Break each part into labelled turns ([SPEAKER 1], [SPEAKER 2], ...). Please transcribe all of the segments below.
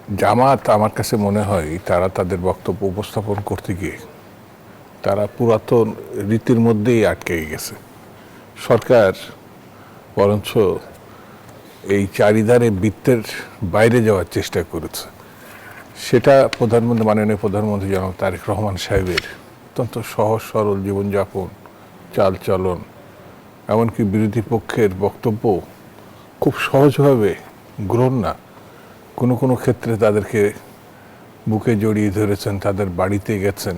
[SPEAKER 1] জামাত আমার কাছে মনে হয় তারা তাদের বক্তব্য উপস্থাপন করতে গিয়ে তারা পুরাতন রীতির মধ্যেই আটকে গেছে। সরকার বরঞ্চ এই চারিধারে বৃত্তের বাইরে যাওয়ার চেষ্টা করেছে। সেটা মাননীয় প্রধানমন্ত্রী জনাব তারেক রহমান সাহেবের অত্যন্ত সহজ সরল জীবনযাপন, চালচলন, এমনকি বিরোধী পক্ষের বক্তব্য খুব সহজভাবে গ্রহণ না, কোনো কোনো ক্ষেত্রে তাদেরকে বুকে জড়িয়ে ধরেছেন, তাদের বাড়িতে গেছেন,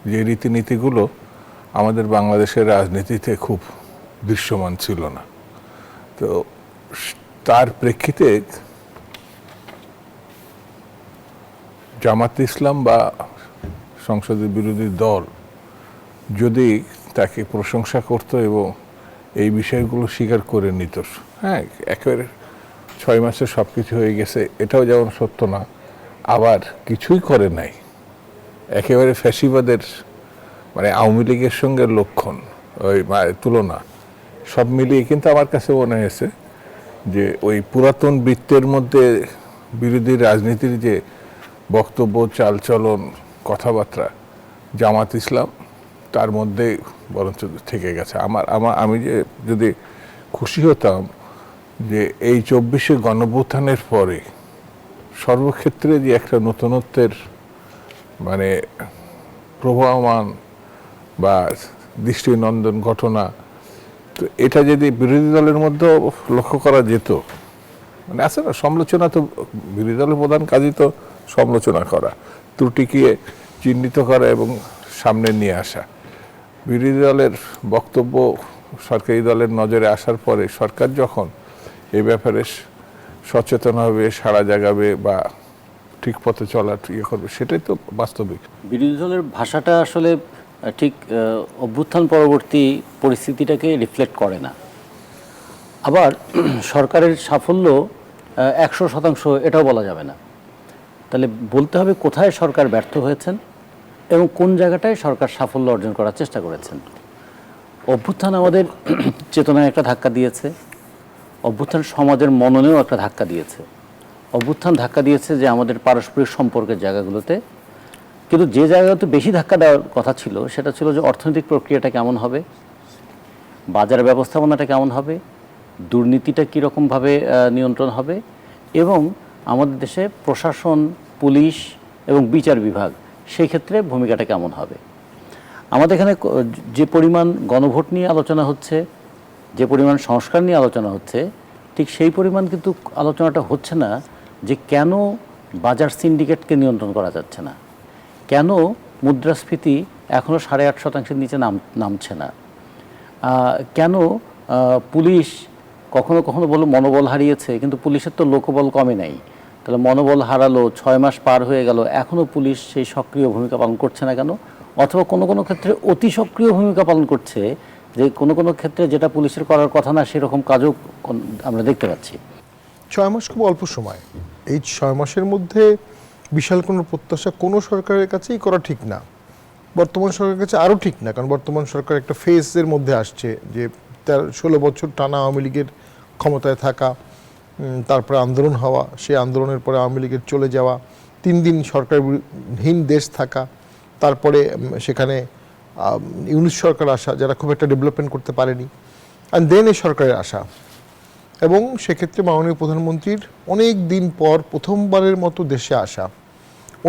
[SPEAKER 1] যে রীতিনীতিগুলো আমাদের বাংলাদেশের রাজনীতিতে খুব দৃশ্যমান ছিল না। তো তার প্রেক্ষিতে জামাতে ইসলাম বা সংসদের বিরোধী দল যদি তাকে প্রশংসা করত এবং এই বিষয়গুলো স্বীকার করে নিত, হ্যাঁ একেবারে 6 মাসে সব কিছু হয়ে গেছে, এটাও যেমন সত্য না, আবার কিছুই করে নাই, একেবারে ফ্যাসিবাদের আওয়ামী লীগের সঙ্গে লক্ষণ ওই তুলনা সব মিলিয়ে কিন্তু আমার কাছে মনে হয়েছে যে ওই পুরাতন বৃত্তের মধ্যে বিরোধী রাজনীতির যে বক্তব্য, চালচলন, কথাবার্তা, জামাত ইসলাম তার মধ্যে বরঞ্চ থেকে গেছে। আমি যে যদি খুশি হতাম যে এই 24শে গণঅভ্যুত্থানের পরে সর্বক্ষেত্রে যে একটা নতুনত্বের প্রবাহমান বা দৃষ্টিনন্দন ঘটনা, তো এটা যদি বিরোধী দলের মধ্যেও লক্ষ্য করা যেত, আছে না সমালোচনা, তো বিরোধী দলের প্রধান কাজই তো সমালোচনা করা, ত্রুটিকে চিহ্নিত করা এবং সামনে নিয়ে আসা। বিরোধী দলের বক্তব্য সরকারি দলের নজরে আসার পরে সরকার যখন এই ব্যাপারে সচেতন হবে, সাড়া জাগাবে বা ঠিক পথে চলার করবে, সেটাই তো বাস্তবিক।
[SPEAKER 2] বিরোধী দলের ভাষাটা আসলে ঠিক অভ্যুত্থান পরবর্তী পরিস্থিতিটাকে রিফ্লেক্ট করে না। আবার সরকারের সাফল্য 100% এটাও বলা যাবে না। তাহলে বলতে হবে কোথায় সরকার ব্যর্থ হয়েছেন এবং কোন জায়গাটায় সরকার সাফল্য অর্জন করার চেষ্টা করেছেন। অভ্যুত্থান আমাদের চেতনায় একটা ধাক্কা দিয়েছে, অভ্যুত্থান সমাজের মননেও একটা ধাক্কা দিয়েছে। অভ্যুত্থান ধাক্কা দিয়েছে যে আমাদের পারস্পরিক সম্পর্কের জায়গাগুলোতে, কিন্তু যে জায়গাতে বেশি ধাক্কা দেওয়ার কথা ছিল সেটা ছিল যে অর্থনৈতিক প্রক্রিয়াটা কেমন হবে, বাজার ব্যবস্থাপনাটা কেমন হবে, দুর্নীতিটা কীরকমভাবে নিয়ন্ত্রণ হবে, এবং আমাদের দেশে প্রশাসন, পুলিশ এবং বিচার বিভাগ সেই ক্ষেত্রে ভূমিকাটা কেমন হবে। আমাদের এখানে যে পরিমাণ গণভোট নিয়ে আলোচনা হচ্ছে, যে পরিমাণ সংস্কার নিয়ে আলোচনা হচ্ছে, ঠিক সেই পরিমাণ কিন্তু আলোচনাটা হচ্ছে না যে কেন বাজার সিন্ডিকেটকে নিয়ন্ত্রণ করা যাচ্ছে না, কেন মুদ্রাস্ফীতি এখনও 8.5% নিচে নামছে না, কেন পুলিশ কখনো কখনো বলো মনোবল হারিয়েছে, কিন্তু পুলিশের তো লোকবল কমে নাই। তাহলে মনোবল হারালো, 6 মাস পার হয়ে গেল, এখনও পুলিশ সেই সক্রিয় ভূমিকা পালন করছে না কেন? অথবা কোনো কোনো ক্ষেত্রে অতি সক্রিয় ভূমিকা পালন করছে, যে কোনো কোনো ক্ষেত্রে যেটা পুলিশের করার কথা না সেরকম কাজও আমরা দেখতে পাচ্ছি।
[SPEAKER 3] 6 মাস খুব অল্প সময়। এই 6 মাসের মধ্যে বিশাল কোনো প্রত্যাশা কোনো সরকারের কাছেই করা ঠিক না। বর্তমান সরকারের কাছে আরও ঠিক না, কারণ বর্তমান সরকার একটা ফেজের মধ্যে আসছে যে 16 বছর টানা আওয়ামী লীগের ক্ষমতায় থাকা, তারপরে আন্দোলন হওয়া, সেই আন্দোলনের পরে আওয়ামী লীগের চলে যাওয়া, 3 দিন সরকারহীন দেশ থাকা, তারপরে সেখানে ইউনিট সরকার আসা যারা খুব একটা ডেভেলপমেন্ট করতে পারেনি, অ্যান্ড দেন এই সরকারের আসা। এবং সেক্ষেত্রে মাননীয় প্রধানমন্ত্রীর অনেক দিন পর প্রথমবারের মতো দেশে আসা,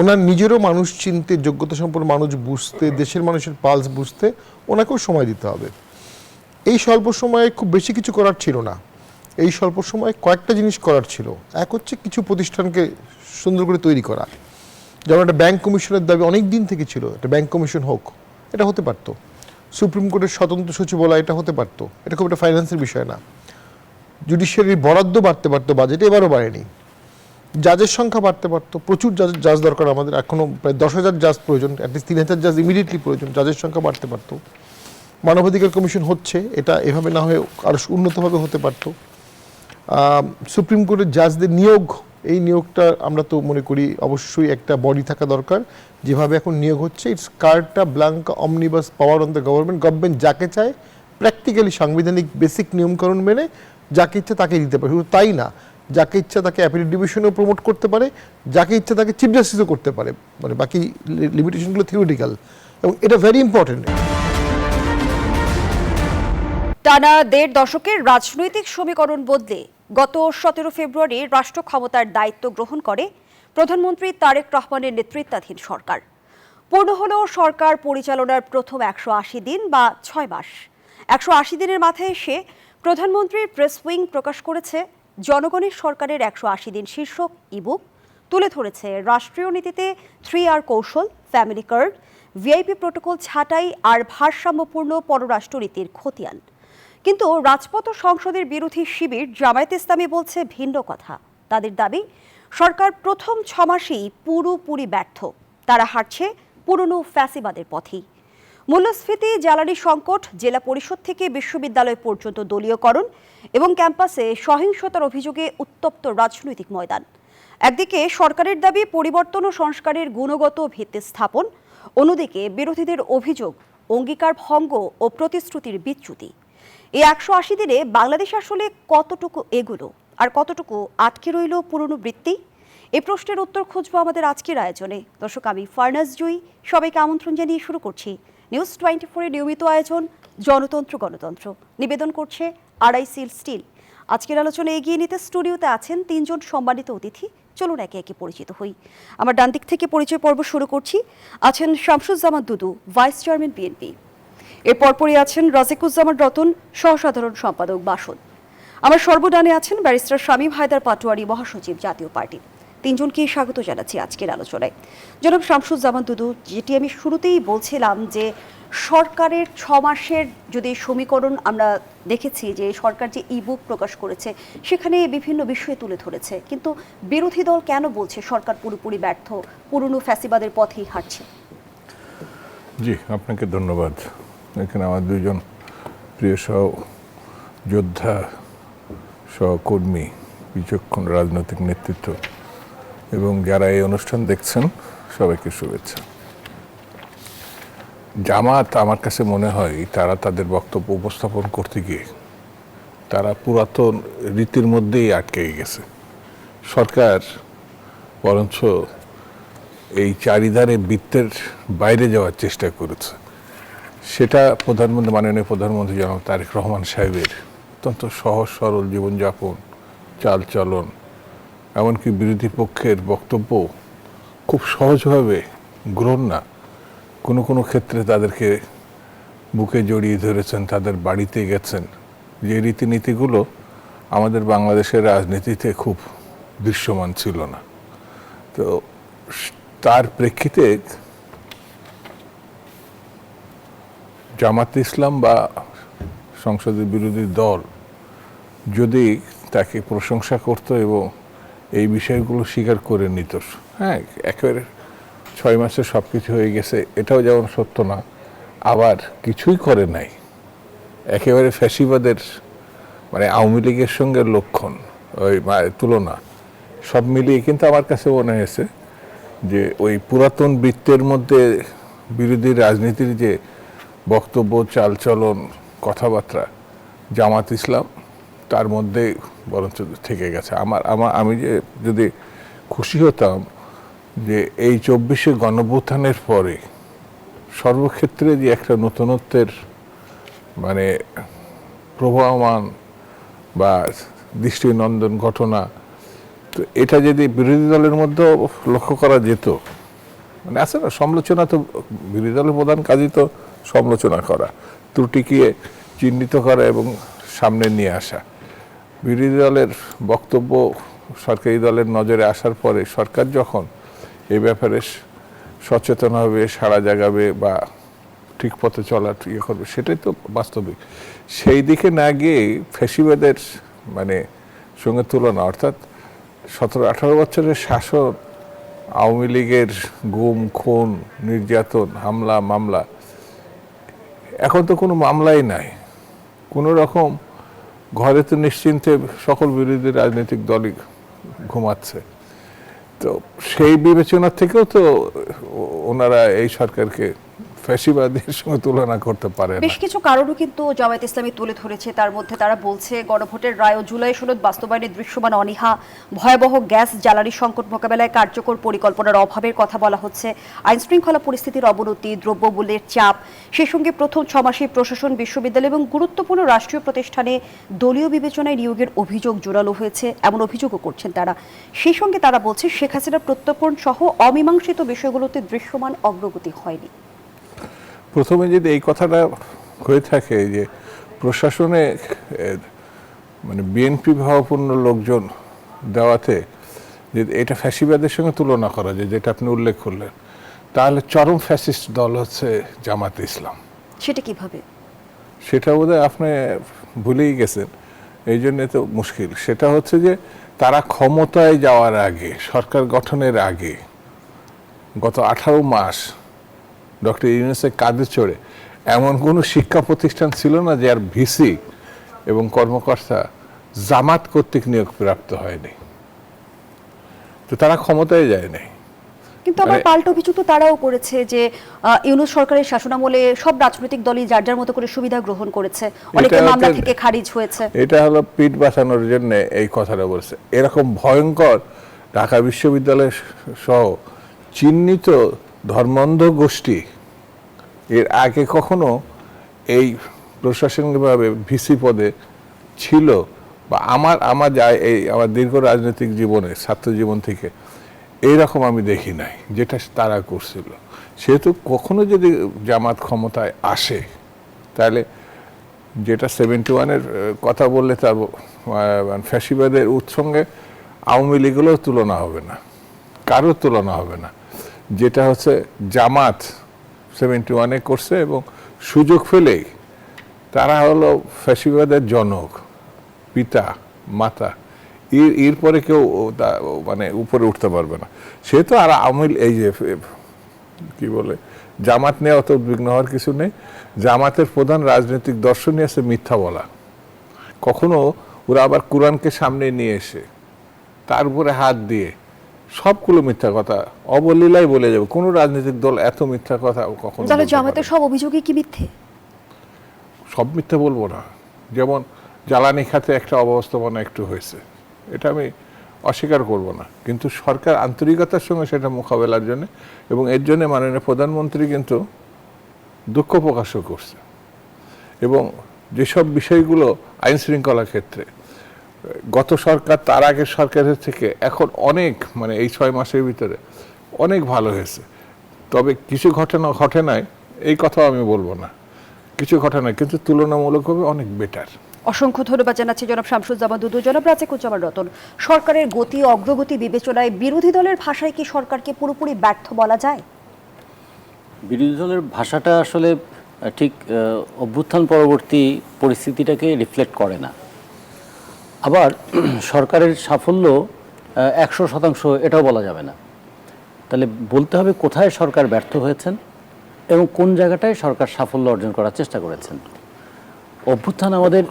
[SPEAKER 3] ওনার নিজেরও মানুষ চিনতে, যোগ্যতা সম্পন্ন মানুষ বুঝতে, দেশের মানুষের পালস বুঝতে ওনাকেও সময় দিতে হবে। এই স্বল্প সময়ে খুব বেশি কিছু করার ছিল না। এই স্বল্প সময়ে কয়েকটা জিনিস করার ছিল। এক হচ্ছে কিছু প্রতিষ্ঠানকে সুন্দর করে তৈরি করা, যেমন একটা ব্যাংক কমিশনের দাবি অনেক দিন থেকে ছিল, একটা ব্যাংক কমিশন হোক, এটা হতে পারতো। সুপ্রিম কোর্টের স্বতন্ত্র সচিবালয়, এটা হতে পারতো। এটা খুব একটা ফাইন্যান্সের বিষয় না। জুডিশিয়ারির বরাদ্দ বাড়তে পারতো, বাজেটে এবারও বাড়েনি। জাজের সংখ্যা বাড়তে পারতো, প্রচুর জাজ দরকার আমাদের, এখনও প্রায় 10,000 জাজ প্রয়োজন, অ্যাটলিস্ট 3,000 জাজ ইমিডিয়েটলি প্রয়োজন, জাজের সংখ্যা বাড়তে পারতো। মানবাধিকার কমিশন হচ্ছে, এটা এভাবে না হয়ে আরও উন্নতভাবে হতে পারতো। সুপ্রিম কোর্টের জাজদের নিয়োগ, এই নিয়োগটা আমরা তো মনে করি অবশ্যই একটা বডি থাকা দরকার। যেভাবে এখন নিয়োগ হচ্ছে, it's কার্টা Blanca omnibus power on the government. Government যাকে চায় প্র্যাকটিক্যালি সাংবিধানিক বেসিক নিয়মকানুন মেনে যাকে ইচ্ছে তাকে দিতে পারে। শুধু তাই না, যাকে ইচ্ছা তাকে অ্যাপিলেট ডিভিশনেও প্রমোট করতে পারে, যাকে ইচ্ছা তাকে চিফ জাস্টিসও করতে পারে, মানে বাকি লিমিটেশনগুলো থিওরিটিক্যাল, এবং এটা ভেরি ইম্পর্টেন্ট।
[SPEAKER 4] টানা ১.৫ দশকের রাজনৈতিক সমীকরণ বদলে গত ১৭ ফেব্রুয়ারি রাষ্ট্র ক্ষমতার দায়িত্ব গ্রহণ করে প্রধানমন্ত্রী তারেক রহমানের নেতৃত্বাধীন সরকার। পূর্ণ হল সরকার পরিচালনার প্রথম ১৮০ দিন বা ৬ মাস। ১৮০ দিনের মাথায় এসে প্রধানমন্ত্রীর প্রেস উইং প্রকাশ করেছে জনগণের সরকারের ১৮০ দিন শীর্ষক ইবুক। তুলে ধরেছে রাষ্ট্রীয় নীতিতে 3R কৌশল, ফ্যামিলি কার্ড, ভিআইপি প্রোটোকল ছাঁটাই আর ভারসাম্যপূর্ণ পররাষ্ট্রনীতির খতিয়ান। কিন্তু রাজপথ ও সংসদের বিরোধী শিবির জামায়াতে ইসলামী বলছে ভিন্ন কথা। তাদের দাবি, সরকার প্রথম ৬ মাসেই পুরোপুরি ব্যর্থ। তারা হাঁটছে পুরনো ফ্যাসিবাদের পথেই। মূল্যস্ফীতি, জ্বালানি সংকট, জেলা পরিষদ থেকে বিশ্ববিদ্যালয় পর্যন্ত দলীয়করণ এবং ক্যাম্পাসে সহিংসতার অভিযোগে উত্তপ্ত রাজনৈতিক ময়দান। একদিকে সরকারের দাবি পরিবর্তন ও সংস্কারের গুণগত ভিত্তি স্থাপন, অন্যদিকে বিরোধীদের অভিযোগ অঙ্গীকার ভঙ্গ ও প্রতিশ্রুতির বিচ্যুতি। এই ১৮০ দিনে বাংলাদেশ আসলে কতটুকু এগুলো আর কতটুকু আটকে রইল পুরনো বৃত্তি? এই প্রশ্নের উত্তর খুঁজবো আমাদের আজকের আয়োজনে। দর্শক, আমি ফারনাজ জুই সবাইকে আমন্ত্রণ জানিয়ে শুরু করছি নিউজ 24-এর নিয়মিত আয়োজন জনতন্ত্র গণতন্ত্র। নিবেদন করছে আড়াইসিল স্টিল। আজকের আলোচনা এগিয়ে নিতে স্টুডিওতে আছেন ৩ জন সম্মানিত অতিথি। চলুন একে একে পরিচিত হই। আমার ডান দিক থেকে পরিচয় পর্ব শুরু করছি। আছেন শামসুজ্জামান দুদু, ভাইস চেয়ারম্যান বিএনপি। এর পরপরই আছেন রাজিকুজ্জামান রতন, সহসাধারণ সম্পাদক বাসদ। আমার সর্বডানে আছেন ব্যারিস্টার শামীম হায়দার পাটোয়ারি, মহাসচিব জাতীয় পার্টি। ৩ জনকে স্বাগত জানাচ্ছি আজকের আলোচনায়। জনাব শামসুজ্জামান দুদু, যেটি আমি শুরুতেই বলছিলাম যে সরকারের ৬ মাসের যদি সমীকরণ আমরা দেখেছি যে সরকার যে ইবুক প্রকাশ করেছে সেখানে বিভিন্ন বিষয় তুলে ধরেছে, কিন্তু বিরোধী দল কেন বলছে সরকার পুরোপুরি ব্যর্থ, পুরনো ফ্যাসিবাদের পথেই হাঁটছে?
[SPEAKER 1] জি, আপনাকে ধন্যবাদ। এখানে আমার ২ জন প্রিয় যোদ্ধা, সহকর্মী, বিচক্ষণ রাজনৈতিক নেতৃত্ব এবং যারা এই অনুষ্ঠান দেখছেন সবাইকে শুভেচ্ছা। জামাত, আমার কাছে মনে হয় তারা তাদের বক্তব্য উপস্থাপন করতে গিয়ে তারা পুরাতন রীতির মধ্যেই আটকে গেছে। সরকার বরঞ্চ এই চারিধারে বৃত্তের বাইরে যাওয়ার চেষ্টা করেছে। সেটা মাননীয় প্রধানমন্ত্রী জনাব তারেক রহমান সাহেবের অত্যন্ত সহজ সরল জীবনযাপন, চালচলন, এমনকি বিরোধী পক্ষের বক্তব্য খুব সহজভাবে গ্রহণ না, কোনো কোনো ক্ষেত্রে তাদেরকে বুকে জড়িয়ে ধরেছেন, তাদের বাড়িতে গেছেন, যে রীতিনীতিগুলো আমাদের বাংলাদেশের রাজনীতিতে খুব দৃশ্যমান ছিল না। তো তার প্রেক্ষিতে জামাত ইসলাম বা সংসদের বিরোধী দল যদি তাকে প্রশংসা করত এবং এই বিষয়গুলো স্বীকার করে নিত, হ্যাঁ, একেবারে ৬ মাসে সব কিছু হয়ে গেছে, এটাও যেমন সত্য না, আবার কিছুই করে নাই, একেবারে ফ্যাসিবাদের মানে আওয়ামী লীগের সঙ্গে লক্ষণ ওই তুলনা সব মিলিয়ে কিন্তু আমার কাছে মনে হয়েছে যে ওই পুরাতন বৃত্তের মধ্যে বিরোধী রাজনীতির যে বক্তব্য, চালচলন, কথাবার্তা, জামাত ইসলাম তার মধ্যে বরঞ্চ থেকে গেছে। আমি যে যদি খুশি হতাম যে এই ২৪শে গণঅভ্যুত্থানের পরে সর্বক্ষেত্রে যে একটা নতুনত্বের মানে প্রবাহমান বা দৃষ্টিনন্দন ঘটনা, তো এটা যদি বিরোধী দলের মধ্যেও লক্ষ্য করা যেত, মানে আছে না, সমালোচনা তো বিরোধী দলের প্রধান কাজই তো সমালোচনা করা, ত্রুটিকে চিহ্নিত করা এবং সামনে নিয়ে আসা। বিরোধী দলের বক্তব্য সরকারি দলের নজরে আসার পরে সরকার যখন এই ব্যাপারে সচেতন হবে, সাড়া জাগাবে বা ঠিক পথে চলার ইয়ে করবে, সেটাই তো বাস্তবিক। সেই দিকে না গিয়ে ফ্যাসিবাদের মানে সঙ্গে তুলনা, অর্থাৎ ১৭-১৮ বছরের শাসন, আওয়ামী লীগের গুম, খুন, নির্যাতন, হামলা, মামলা, এখন তো কোনো মামলাই নাই, কোনো রকম ঘরে তো নিশ্চিন্তে সকল বিরোধী রাজনৈতিক দলই ঘুমাচ্ছে। তো সেই বিবেচনা থেকেও তো ওনারা এই সরকারকে ফ্যাসিবাদের সঙ্গে তুলনা করতে পারে না।
[SPEAKER 4] বেশ কিছু কারণও কিন্তু জামায়াত ইসলামী তুলে ধরেছে। তার মধ্যে তারা বলছে গণভোটের রায় ও জুলাই সনদ বাস্তবায়নে দৃশ্যমান অনীহা, ভয়াবহ গ্যাস জ্বালানি সংকট মোকাবেলায় কার্যকর পরিকল্পনার অভাবের কথা বলা হচ্ছে, আইন শৃঙ্খলা পরিস্থিতির অবনতি, দ্রব্যমূল্যের চাপ, সেই সঙ্গে প্রথম 6 মাসে প্রশাসন, বিশ্ববিদ্যালয় এবং গুরুত্বপূর্ণ রাষ্ট্রীয় প্রতিষ্ঠানে দলীয় বিবেচনায় নিয়োগের অভিযোগ জোরালো হয়েছে, এমন অভিযোগও করছেন তারা। সেই সঙ্গে তারা বলছে শেখ হাসিনার প্রত্যর্পণ সহ অমীমাংসিত বিষয়গুলোতে দৃশ্যমান অগ্রগতি হয়নি।
[SPEAKER 1] প্রথমে যদি এই কথাটা হয়ে থাকে যে প্রশাসনে মানে বিএনপি ভাবাপন্ন লোকজন দেওয়াতে যে এটা ফ্যাসিবাদের সঙ্গে তুলনা করা যায়, যেটা আপনি উল্লেখ করলেন, তাহলে চরম ফ্যাসিস্ট দল হচ্ছে জামাতে ইসলাম।
[SPEAKER 4] সেটা কিভাবে?
[SPEAKER 1] সেটা বোধহয় আপনি ভুলেই গেছেন, এই জন্যে তো মুশকিল। সেটা হচ্ছে যে তারা ক্ষমতায় যাওয়ার আগে, সরকার গঠনের আগে গত 18 মাস ডক্টর ইউনূসের কাঁধে চড়ে এমন কোনো শিক্ষা প্রতিষ্ঠান ছিল না যে আর ভিসি এবং কর্মকর্তা জামাত কর্তৃক নিয়োগ প্রাপ্ত হয়নি। তো তারা ক্ষমতায় যায় নাই।
[SPEAKER 4] কিন্তু আবার পাল্টা অভিযোগ তো তারাও করেছে যে ইউনূস সরকারের শাসনামলে সব রাজনৈতিক দলই যার যার মতো করে সুবিধা গ্রহণ করেছে, অনেকে মামলা থেকে খারিজ হয়েছে।
[SPEAKER 1] এটা হলো পিঠ বাঁচানোর জন্য এই কথাটা বলছে। এরকম ভয়ঙ্কর ঢাকা বিশ্ববিদ্যালয় সহ চিহ্নিত ধর্মান্ধ গোষ্ঠী এর আগে কখনো এই প্রশাসনিকভাবে ভিসি পদে ছিল বা আমার দীর্ঘ রাজনৈতিক জীবনে, ছাত্র জীবন থেকে এইরকম আমি দেখি নাই যেটা তারা করছিল। সেহেতু কখনো যদি জামাত ক্ষমতায় আসে তাহলে যেটা 71-এর কথা বললে তার ফ্যাসিবাদের উৎসঙ্গে আওয়ামী লীগেরও তুলনা হবে না, কারোর তুলনা হবে না। যেটা হচ্ছে জামাত 71-এ করছে এবং সুযোগ পেলেই তারা হলো ফ্যাসিবাদের জনক, পিতা, মাতা, এরপরে কেউ মানে উপরে উঠতে পারবে না। সেহেতু আর আওয়ামী এই যে কি বলে জামাত নিয়ে অত উদ্বিগ্ন হওয়ার কিছু নেই। জামাতের প্রধান রাজনৈতিক দর্শনই আছে মিথ্যা বলা। কখনো ওরা আবার কোরআনকে সামনে নিয়ে এসে তার উপরে হাত দিয়ে সবগুলো মিথ্যা কথা অবলীলাই বলে যাবে। কোনো রাজনৈতিক দল এত মিথ্যা কথা কখনো
[SPEAKER 4] তাহলে জামাতের সব অভিযোগই কি মিথ্যে?
[SPEAKER 1] সব মিথ্যা বলবো না। যেমন জ্বালানি খাতে একটা অব্যবস্থাপনা একটু হয়েছে, এটা আমি অস্বীকার করব না, কিন্তু সরকার আন্তরিকতার সঙ্গে সেটা মোকাবেলার জন্য এবং এর জন্য মাননীয় প্রধানমন্ত্রী কিন্তু দুঃখ প্রকাশও করছে। এবং যেসব বিষয়গুলো আইন শৃঙ্খলা ক্ষেত্রে গত সরকার তার আগের সরকারের থেকে এখন অনেক মানে এই 6 মাসের ভিতরে অনেক ভালো হয়েছে। তবে কিছু ঘটনা ঘটে নাই এই কথাও আমি বলবো না, কিছু ঘটে নাই, কিন্তু তুলনামূলকভাবে অনেক বেটার।
[SPEAKER 4] অসংখ্য ধন্যবাদ জানাচ্ছি জনাব শামসুজ্জামান দুদু। জনাব রাজেকুজ্জামান রতন, সরকারের গতি অগ্রগতি বিবেচনায় বিরোধী দলের ভাষায় কি সরকারকে পুরোপুরি ব্যর্থ বলা যায়?
[SPEAKER 2] বিরোধী দলের ভাষাটা আসলে ঠিক অভ্যুত্থান পরবর্তী পরিস্থিতিটাকে রিফ্লেক্ট করে না। আবার সরকারের সাফল্য 100% এটাও বলা যাবে না। তাহলে বলতে হবে কোথায় সরকার ব্যর্থ হয়েছেন এবং কোন জায়গাটায় সরকার সাফল্য অর্জন করার চেষ্টা করেছেন। অভ্যুত্থান আমাদের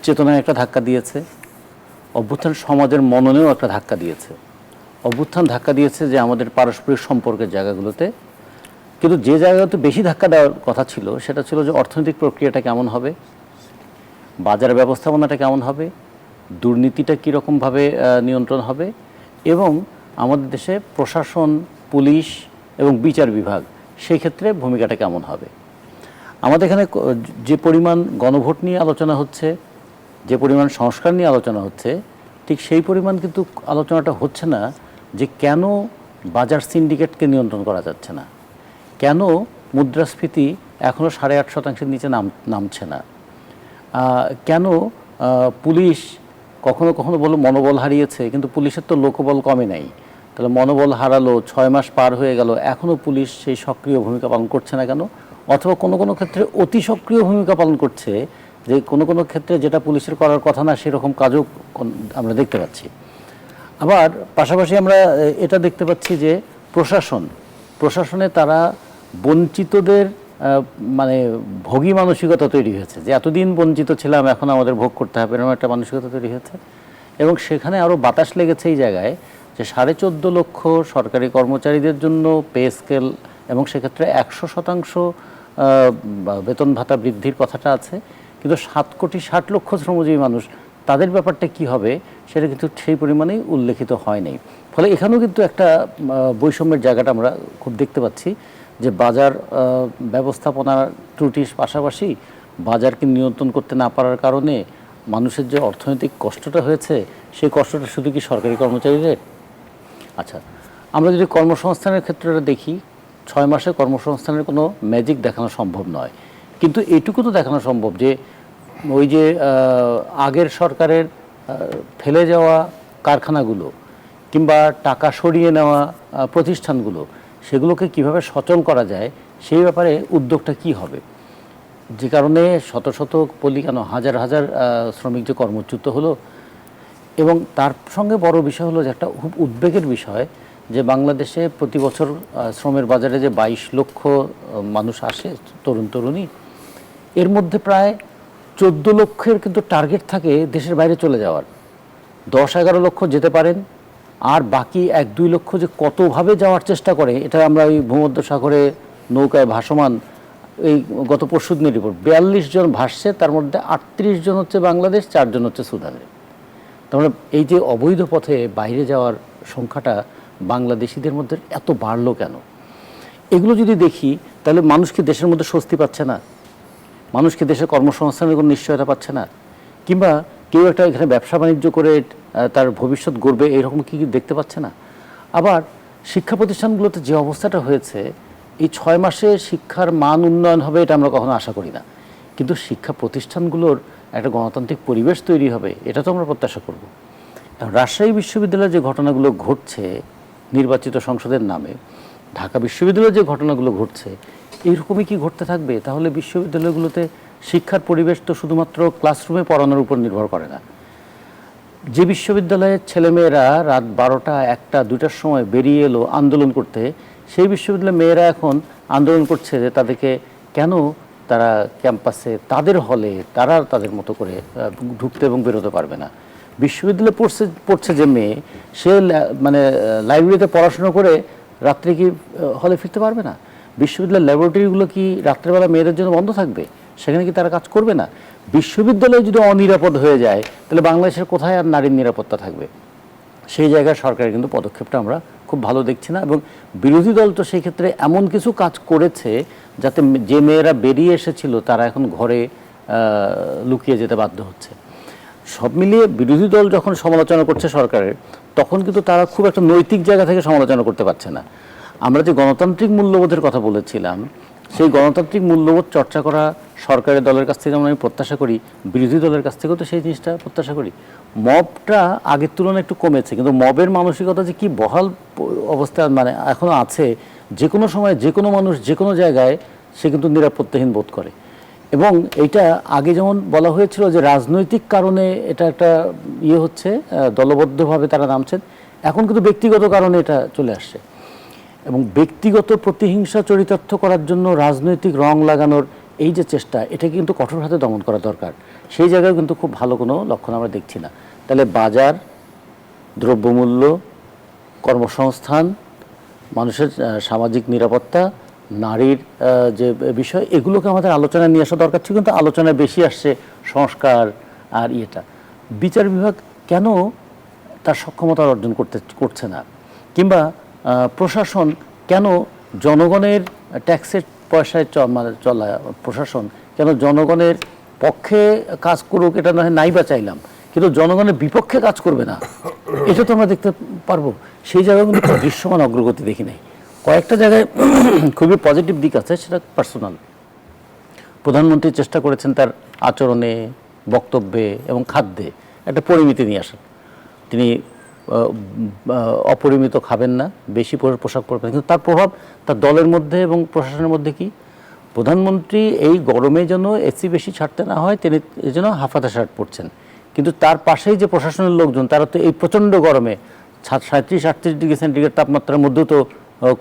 [SPEAKER 2] চেতনায় একটা ধাক্কা দিয়েছে, অভ্যুত্থান সমাজের মননেও একটা ধাক্কা দিয়েছে। অভ্যুত্থান ধাক্কা দিয়েছে যে আমাদের পারস্পরিক সম্পর্কের জায়গাগুলোতে, কিন্তু যে জায়গাতে বেশি ধাক্কা দেওয়ার কথা ছিল সেটা ছিল যে অর্থনৈতিক প্রক্রিয়াটা কেমন হবে, বাজার ব্যবস্থাপনাটা কেমন হবে, দুর্নীতিটা কীরকমভাবে নিয়ন্ত্রণ হবে এবং আমাদের দেশে প্রশাসন, পুলিশ এবং বিচার বিভাগ সেই ক্ষেত্রে ভূমিকাটা কেমন হবে। আমাদের এখানে যে পরিমাণ গণভোট নিয়ে আলোচনা হচ্ছে, যে পরিমাণ সংস্কার নিয়ে আলোচনা হচ্ছে, ঠিক সেই পরিমাণ কিন্তু আলোচনাটা হচ্ছে না যে কেন বাজার সিন্ডিকেটকে নিয়ন্ত্রণ করা যাচ্ছে না, কেন মুদ্রাস্ফীতি এখনও 8.5% নিচে নামছে না, কেন পুলিশ কখনো কখনো বলো মনোবল হারিয়েছে, কিন্তু পুলিশের তো লোকবল কমে নাই। তাহলে মনোবল হারালো, 6 মাস পার হয়ে গেল, এখনও পুলিশ সেই সক্রিয় ভূমিকা পালন করছে না কেন? অথবা কোনো কোনো ক্ষেত্রে অতি সক্রিয় ভূমিকা পালন করছে, যে কোনো কোনো ক্ষেত্রে যেটা পুলিশের করার কথা না সেরকম কাজও আমরা দেখতে পাচ্ছি। আবার পাশাপাশি আমরা এটা দেখতে পাচ্ছি যে প্রশাসনে তারা বঞ্চিতদের মানে ভোগী মানসিকতা তৈরি হয়েছে, যে এতদিন বঞ্চিত ছিলাম এখন আমাদের ভোগ করতে হবে, এরকম একটা মানসিকতা তৈরি হয়েছে। এবং সেখানে আরও বাতাস লেগেছে এই জায়গায় যে 14.5 লক্ষ সরকারি কর্মচারীদের জন্য পে স্কেল এবং সেক্ষেত্রে 100% বেতন ভাতা বৃদ্ধির কথাটা আছে, কিন্তু 7,60,00,000 শ্রমজীবী মানুষ, তাদের ব্যাপারটা কি হবে সেটা কিন্তু সেই পরিমাণেই উল্লেখিত হয় নাই। ফলে এখানেও কিন্তু একটা বৈষম্যের জায়গাটা আমরা খুব দেখতে পাচ্ছি, যে বাজার ব্যবস্থাপনার ত্রুটির পাশাপাশি বাজারকে নিয়ন্ত্রণ করতে না পারার কারণে মানুষের যে অর্থনৈতিক কষ্টটা হয়েছে, সেই কষ্টটা শুধু কি সরকারি কর্মচারীদের? আচ্ছা, আমরা যদি কর্মসংস্থানের ক্ষেত্রে দেখি, 6 মাসে কর্মসংস্থানের কোনো ম্যাজিক দেখানো সম্ভব নয়, কিন্তু এইটুকু তো দেখানো সম্ভব যে ওই যে আগের সরকারের ফেলে যাওয়া কারখানাগুলো কিংবা টাকা সরিয়ে নেওয়া প্রতিষ্ঠানগুলো, সেগুলোকে কিভাবে সচল করা যায় সেই ব্যাপারে উদ্যোগটা কি হবে, যে কারণে শত শত বলি কেন হাজার হাজার শ্রমিক যে কর্মচ্যুত হলো। এবং তার সঙ্গে বড় বিষয় হলো যে একটা খুব উদ্বেগের বিষয়, যে বাংলাদেশে প্রতি বছর শ্রমের বাজারে যে 22 লক্ষ মানুষ আসে, তরুণ তরুণী, এর মধ্যে প্রায় 14 লক্ষের কিন্তু টার্গেট থাকে দেশের বাইরে চলে যাওয়ার। 10-11 লক্ষ যেতে পারেন, আর বাকি 1-2 লক্ষ যে কতভাবে যাওয়ার চেষ্টা করে, এটা আমরা ওই ভূমধ্যসাগরে নৌকায় ভাসমান, এই গত পরশুদিনের রিপোর্ট, 42 জন ভাসছে, তার মধ্যে 38 জন হচ্ছে বাংলাদেশ, 4 জন হচ্ছে সুদানের। তাহলে এই যে অবৈধ পথে বাইরে যাওয়ার সংখ্যাটা বাংলাদেশিদের মধ্যে এত বাড়লো কেন? এগুলো যদি দেখি, তাহলে মানুষ কি দেশের মধ্যে স্বস্তি পাচ্ছে না? মানুষ কি দেশের কর্মসংস্থানের কোনো নিশ্চয়তা পাচ্ছে না? কিংবা কেউ একটা এখানে ব্যবসা বাণিজ্য করে তার ভবিষ্যৎ গড়বে, এরকম কি দেখতে পাচ্ছে না? আবার শিক্ষা প্রতিষ্ঠানগুলোতে যে অবস্থাটা হয়েছে, এই 6 মাসে শিক্ষার মান উন্নয়ন হবে এটা আমরা কখনো আশা করি না, কিন্তু শিক্ষা প্রতিষ্ঠানগুলোর একটা গণতান্ত্রিক পরিবেশ তৈরি হবে এটা তো আমরা প্রত্যাশা করব। রাজশাহী বিশ্ববিদ্যালয়ে যে ঘটনাগুলো ঘটছে নির্বাচিত সংসদের নামে, ঢাকা বিশ্ববিদ্যালয়ে যে ঘটনাগুলো ঘটছে, এইরকমই কি ঘটতে থাকবে? তাহলে বিশ্ববিদ্যালয়গুলোতে শিক্ষার পরিবেশ তো শুধুমাত্র ক্লাসরুমে পড়ানোর উপর নির্ভর করে না। যে বিশ্ববিদ্যালয়ের ছেলেমেয়েরা রাত 12টা, 1টা, 2টার সময় বেরিয়ে এলো আন্দোলন করতে, সেই বিশ্ববিদ্যালয়ের মেয়েরা এখন আন্দোলন করছে যে তাদেরকে কেন তারা ক্যাম্পাসে, তাদের হলে তারা তাদের মতো করে ঢুকতে এবং বেরোতে পারবে না। বিশ্ববিদ্যালয়ে পড়ছে যে মেয়ে, সে মানে লাইব্রেরিতে পড়াশোনা করে রাত্রে কি হলে ফিরতে পারবে না? বিশ্ববিদ্যালয়ের ল্যাবরেটরিগুলো কি রাত্রেবেলা মেয়েদের জন্য বন্ধ থাকবে? সেখানে কি তারা কাজ করবে না? বিশ্ববিদ্যালয় যদি অনিরাপদ হয়ে যায়, তাহলে বাংলাদেশের কোথায় আর নারীর নিরাপত্তা থাকবে? সেই জায়গায় সরকারের কিন্তু পদক্ষেপটা আমরা খুব ভালো দেখছি না। এবং বিরোধী দল তো সেই ক্ষেত্রে এমন কিছু কাজ করেছে যাতে যে মেয়েরা বেরিয়ে এসেছিল তারা এখন ঘরে লুকিয়ে যেতে বাধ্য হচ্ছে। সব মিলিয়ে বিরোধী দল যখন সমালোচনা করছে সরকারের, তখন কিন্তু তারা খুব একটা নৈতিক জায়গা থেকে সমালোচনা করতে পারছে না। আমরা যে গণতান্ত্রিক মূল্যবোধের কথা বলেছিলাম, সেই গণতান্ত্রিক মূল্যবোধ চর্চা করা সরকারের দলের কাছ থেকে যেমন আমি প্রত্যাশা করি, বিরোধী দলের কাছ থেকেও তো সেই জিনিসটা প্রত্যাশা করি। মবটা আগের তুলনায় একটু কমেছে, কিন্তু মবের মানসিকতা যে কি বহাল অবস্থা মানে এখনও আছে, যে কোনো সময় যে কোনো মানুষ যে কোনো জায়গায় সে কিন্তু নিরাপত্তাহীন বোধ করে। এবং এইটা আগে যেমন বলা হয়েছিল যে রাজনৈতিক কারণে এটা একটা হচ্ছে, দলবদ্ধভাবে তারা নামছেন, এখন কিন্তু ব্যক্তিগত কারণে এটা চলে আসছে। এবং ব্যক্তিগত প্রতিহিংসা চরিতার্থ করার জন্য রাজনৈতিক রং লাগানোর এই যে চেষ্টা, এটা কিন্তু কঠোর হাতে দমন করা দরকার। সেই জায়গায় কিন্তু খুব ভালো কোনো লক্ষণ আমরা দেখছি না। তাহলে বাজার, দ্রব্যমূল্য, কর্মসংস্থান, মানুষের সামাজিক নিরাপত্তা, নারীর যে বিষয়, এগুলোকে আমাদের আলোচনায় নিয়ে আসা দরকার ছিল, কিন্তু আলোচনায় বেশি আসছে সংস্কার আর বিচার বিভাগ কেন তার সক্ষমতা অর্জন করছে না, কিংবা প্রশাসন কেন জনগণের ট্যাক্সের পয়সায় চলা প্রশাসন কেন জনগণের পক্ষে কাজ করুক, এটা নয় নাই বা চাইলাম, কিন্তু জনগণের বিপক্ষে কাজ করবে না, এটা তো আমরা দেখতে পারবো। সেই জায়গায় কিন্তু দৃশ্যমান অগ্রগতি দেখি নাই। কয়েকটা জায়গায় খুবই পজিটিভ দিক আছে, সেটা পার্সোনাল। প্রধানমন্ত্রী চেষ্টা করেছেন তার আচরণে, বক্তব্যে এবং খাদ্যে একটা পরিমিতি নিয়ে আসার। তিনি অপরিমিত খাবেন না, বেশি পোশাক পরবেন, কিন্তু তার প্রভাব তার দলের মধ্যে এবং প্রশাসনের মধ্যে কি? প্রধানমন্ত্রী এই গরমে যেন এসি বেশি ছাড়তে না হয়, তিনি এই জন্য হাফাতা শার্ট পরছেন, কিন্তু তার পাশেই যে প্রশাসনের লোকজন, তারা তো এই প্রচণ্ড গরমে 37-38 ডিগ্রি সেন্টিগ্রেড তাপমাত্রার মধ্যেও তো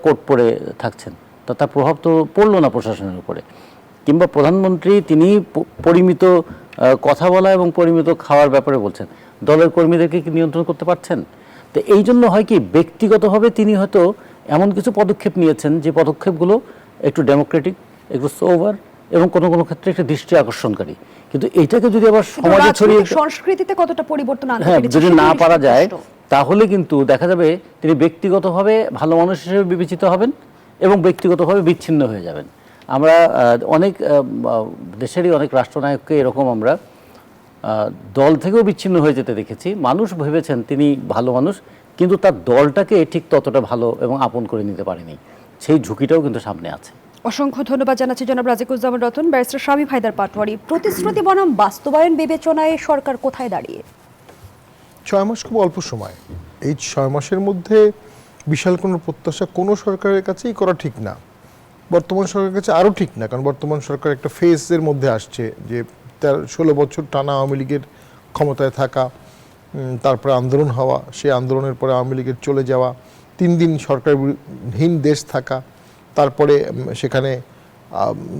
[SPEAKER 2] কোট পরে থাকছেন, তো তার প্রভাব তো পড়লো না প্রশাসনের উপরে। কিংবা প্রধানমন্ত্রী তিনি পরিমিত কথা বলা এবং পরিমিত খাওয়ার ব্যাপারে বলছেন, দলের কর্মীদেরকে কি নিয়ন্ত্রণ করতে পারছেন? তো এই জন্য হয় কি, ব্যক্তিগতভাবে তিনি হয়তো এমন কিছু পদক্ষেপ নিয়েছেন যে পদক্ষেপগুলো একটু ডেমোক্রেটিক, এগুলো সোভার এবং কোনো কোনো ক্ষেত্রে একটা দৃষ্টি আকর্ষণকারী, কিন্তু এইটাকে যদি আবার
[SPEAKER 4] কিন্তু
[SPEAKER 2] সমাজে ছড়িয়ে
[SPEAKER 4] রাজনৈতিক সংস্কৃতিতে কতটা পরিবর্তন আনতে
[SPEAKER 2] হ্যাঁ
[SPEAKER 4] পেরেছে
[SPEAKER 2] যদি
[SPEAKER 4] সেটাই
[SPEAKER 2] না
[SPEAKER 4] বেশি
[SPEAKER 2] পারা যায়
[SPEAKER 4] প্রশ্ন।
[SPEAKER 2] তাহলে কিন্তু দেখা যাবে তিনি ব্যক্তিগতভাবে ভালো মানুষ হিসেবে বিবেচিত হবেন এবং ব্যক্তিগতভাবে বিচ্ছিন্ন হয়ে যাবেন। আমরা অনেক দেশেরই অনেক রাষ্ট্রনায়ককে এরকম আমরা দল থেকেও বিচ্ছিন্ন হয়ে যেতে দেখেছি। মানুষ ভেবেছেন তিনি ভালো মানুষ, কিন্তু তার দলটাকে ঠিক ততটা ভালো এবং আপন করে নিতে পারেনি। সেই ঝুঁকিটাও কিন্তু সামনে আছে।
[SPEAKER 4] অসংখ্য ধন্যবাদ জানাচ্ছি জনাব রাজিকুজ্জামান রতন। ব্যারিস্টার শামীম হায়দার পাটোয়ারি, প্রতিশ্রুতি বনাম বাস্তবায়ন বিবেচনায় সরকার কোথায় দাঁড়িয়ে?
[SPEAKER 3] 6 মাস খুব অল্প সময়। এই 6 মাসের মধ্যে বিশাল কোনো প্রত্যাশা কোনো সরকারের কাছেই করা ঠিক না। বর্তমান সরকারের কাছে আরও ঠিক না, কারণ বর্তমান সরকার একটা ফেজের মধ্যে আসছে যে 16 বছর টানা আওয়ামী লীগের ক্ষমতায় থাকা, তারপরে আন্দোলন হওয়া, সেই আন্দোলনের পরে আওয়ামী লীগের চলে যাওয়া, 3 দিন সরকারহীন দেশ থাকা, তারপরে সেখানে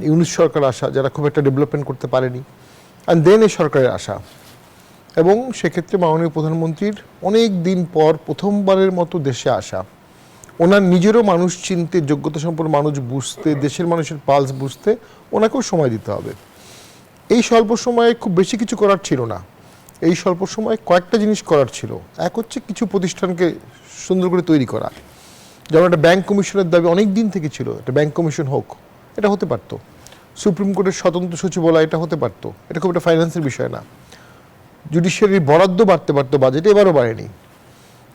[SPEAKER 3] ইউনিট সরকার আসা যারা খুব একটা ডেভেলপমেন্ট করতে পারেনি, অ্যান্ড দেন এই সরকারের আসা। এবং সেক্ষেত্রে মাননীয় প্রধানমন্ত্রীর অনেক দিন পর প্রথমবারের মতো দেশে আসা, ওনার নিজেরও মানুষ চিনতে, যোগ্যতা সম্পন্ন মানুষ বুঝতে, দেশের মানুষের পালস বুঝতে ওনাকেও সময় দিতে হবে। এই স্বল্প সময়ে খুব বেশি কিছু করার ছিল না। এই স্বল্প সময়ে কয়েকটা জিনিস করার ছিল। এক হচ্ছে কিছু প্রতিষ্ঠানকে সুন্দর করে তৈরি করা, যেমন একটা ব্যাংক কমিশনের দাবি অনেক দিন থেকে ছিল, একটা ব্যাংক কমিশন হোক, এটা হতে পারতো। সুপ্রিম কোর্টের স্বতন্ত্র সচিবালয়, এটা হতে পারতো। এটা খুব একটা ফাইন্যান্সের বিষয় না। জুডিশিয়ারির বরাদ্দ বাড়তে পারতো, বাজেটে এবারও বাড়েনি।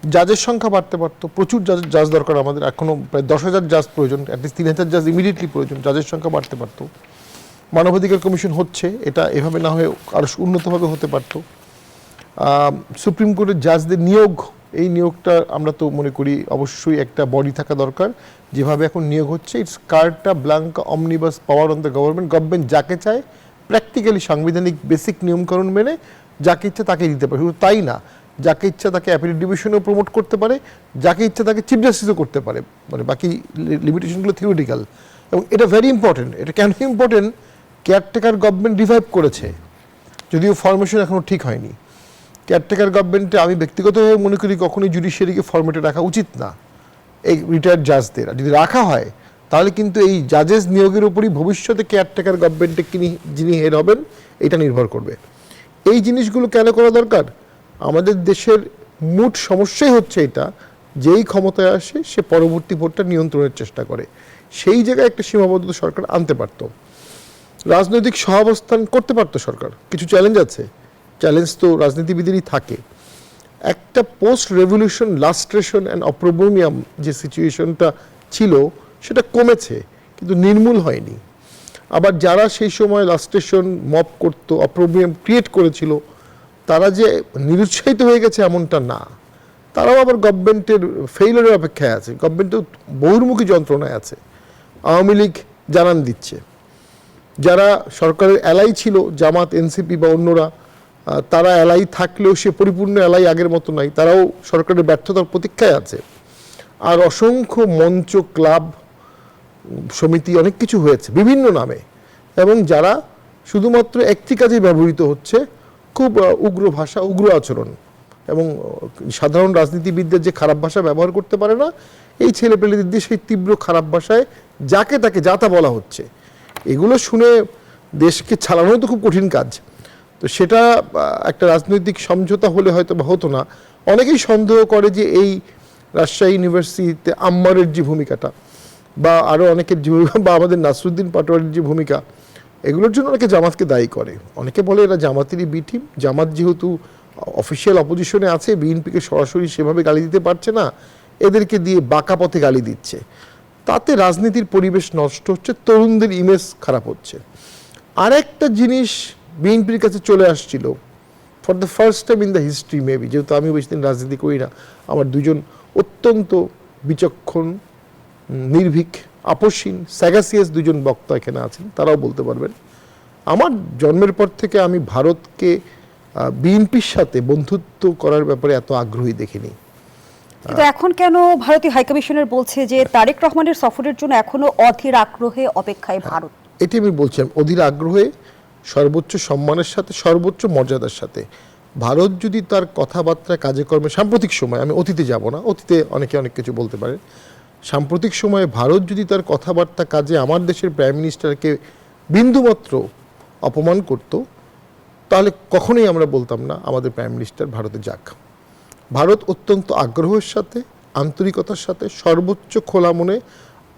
[SPEAKER 3] জাজের সংখ্যা বাড়তে পারতো, প্রচুর জাজ দরকার আমাদের, এখনও প্রায় 10,000 জাজ প্রয়োজন, অ্যাটলিস্ট 3,000 জাজ ইমিডিয়েটলি প্রয়োজন, জাজের সংখ্যা বাড়তে পারতো। মানবাধিকার কমিশন হচ্ছে, এটা এভাবে না হয়ে আরও উন্নতভাবে হতে পারতো। সুপ্রিম কোর্টের জাজদের নিয়োগ, এই নিয়োগটা আমরা তো মনে করি অবশ্যই একটা বডি থাকা দরকার। যেভাবে এখন নিয়োগ হচ্ছে, it's কার্টা Blanca omnibus power on the government. Government যাকে চায় প্র্যাকটিক্যালি সাংবিধানিক বেসিক নিয়মকানুন মেনে যাকে ইচ্ছা তাকে দিতে পারে। শুধু তাই না, যাকে ইচ্ছা তাকে অ্যাপিলেট ডিভিশনেও প্রমোট করতে পারে, যাকে ইচ্ছা তাকে চিফ জাস্টিসও করতে পারে। মানে বাকি লিমিটেশনগুলো থিওরিটিক্যাল, এবং এটা ভেরি ইম্পর্টেন্ট। এটা কেন ইম্পর্টেন্ট? কেয়ারটেকার গভর্নমেন্ট রিভাইভ করেছে, যদিও ফরমেশন এখনও ঠিক হয়নি। কেয়ারটেকার গভর্নমেন্টে আমি ব্যক্তিগতভাবে মনে করি কখনোই জুডিশিয়ারিকে ফরমেটে রাখা উচিত না, এই রিটায়ার্ড জাজদের। আর যদি রাখা হয় তাহলে কিন্তু এই জাজেস নিয়োগের উপরই ভবিষ্যতে কেয়ারটেকার গভর্নমেন্টে যিনি হেড হবেন এটা নির্ভর করবে। এই জিনিসগুলো কেন করা দরকার? আমাদের দেশের মূল সমস্যাই হচ্ছে এটা, যেই ক্ষমতায় আসে সে পরবর্তী ভোটটা নিয়ন্ত্রণের চেষ্টা করে। সেই জায়গায় একটা সীমাবদ্ধতা সরকার আনতে পারত, রাজনৈতিক সহাবস্থান করতে পারতো সরকার। কিছু চ্যালেঞ্জ আছে, চ্যালেঞ্জ তো রাজনীতিবিদেরই থাকে। একটা পোস্ট রেভলিউশন লাস্ট্রেশন অ্যান্ড অপ্রোব্রিয়াম যে সিচুয়েশনটা ছিল সেটা কমেছে, কিন্তু নির্মূল হয়নি। আবার যারা সেই সময় লাস্ট্রেশন মপ করতো, অপ্রোব্রিয়াম ক্রিয়েট করেছিল, তারা যে নিরুৎসাহিত হয়ে গেছে এমনটা না, তারাও আবার গভর্নমেন্টের ফেইলিওরের অপেক্ষায় আছে। গভর্নমেন্টও বহুমুখী যন্ত্রণায় আছে। আওয়ামী লীগ জানান দিচ্ছে, যারা সরকারের এলাই ছিল, জামাত, এনসিপি বা অন্যরা, তারা এলাই থাকলেও সে পরিপূর্ণ এলাই আগের মতো নাই, তারাও সরকারের ব্যর্থতার প্রতীক্ষায় আছে। আর অসংখ্য মঞ্চ, ক্লাব, সমিতি, অনেক কিছু হয়েছে বিভিন্ন নামে, এবং যারা শুধুমাত্র একটি কাজে ব্যবহৃত হচ্ছে, খুব উগ্র ভাষা, উগ্র আচরণ, এবং সাধারণ রাজনীতিবিদদের যে খারাপ ভাষা ব্যবহার করতে পারে না, এই ছেলেপেলেদের দিয়ে সেই তীব্র খারাপ ভাষায় যাকে তাকে যা তা বলা হচ্ছে। এগুলো শুনে দেশকে চালানো তো খুব কঠিন কাজ। তো সেটা একটা রাজনৈতিক সমঝোতা হলে হয়তো বা হতো না। অনেকেই সন্দেহ করে যে এই রাজশাহী ইউনিভার্সিটিতে আম্মারের যে ভূমিকাটা, বা আরও অনেকের যে ভূমিকা, বা আমাদের নাসরুদ্দিন পাটোয়ারির যে ভূমিকা, এগুলোর জন্য অনেকে জামাতকে দায়ী করে। অনেকে বলে এরা জামাতেরই বি টিম, জামাত যেহেতু অফিসিয়াল অপোজিশনে আছে, বিএনপিকে সরাসরি সেভাবে গালি দিতে পারছে না, এদেরকে দিয়ে বাঁকা পথে গালি দিচ্ছে। তাতে রাজনীতির পরিবেশ নষ্ট হচ্ছে, তরুণদের ইমেজ খারাপ হচ্ছে। আরেকটা জিনিস বিএনপির কাছে চলে আসছিল for the first time in the history maybe, যেহেতু আমি বেশি দিন রাজনীতি করি না, আমার দুজন অত্যন্ত বিচক্ষণ, নির্ভীক, আপসহীন, স্যাগাসিয়াস দুজন বক্তা এখানে আছেন, তারাও বলতে পারবেন। আমার জন্মের পর থেকে আমি ভারতকে বিএনপির সাথে বন্ধুত্ব করার ব্যাপারে এত আগ্রহী দেখিনি।
[SPEAKER 4] কিন্তু এখন কেন ভারতীয় হাইকমিশনার বলছে যে তারেক রহমানের সফরের জন্য এখনো অধীর আগ্রহে অপেক্ষায় ভারত?
[SPEAKER 3] এটি আমি বলছিলাম, অধীর আগ্রহে, সর্বোচ্চ সম্মানের সাথে, সর্বোচ্চ মর্যাদার সাথে ভারত যদি তার কথাবার্তা, কাজে কর্মে সাম্প্রতিক সময়, আমি অতীতে যাব না, অতীতে অনেকে অনেক কিছু বলতে পারে, সাম্প্রতিক সময়ে ভারত যদি তার কথাবার্তা কাজে আমার দেশের প্রাইম মিনিস্টারকে বিন্দুমাত্র অপমান করত, তাহলে কখনোই আমরা বলতাম না আমাদের প্রাইম মিনিস্টার ভারতে যাক। ভারত অত্যন্ত আগ্রহের সাথে, আন্তরিকতার সাথে, সর্বোচ্চ খোলা মনে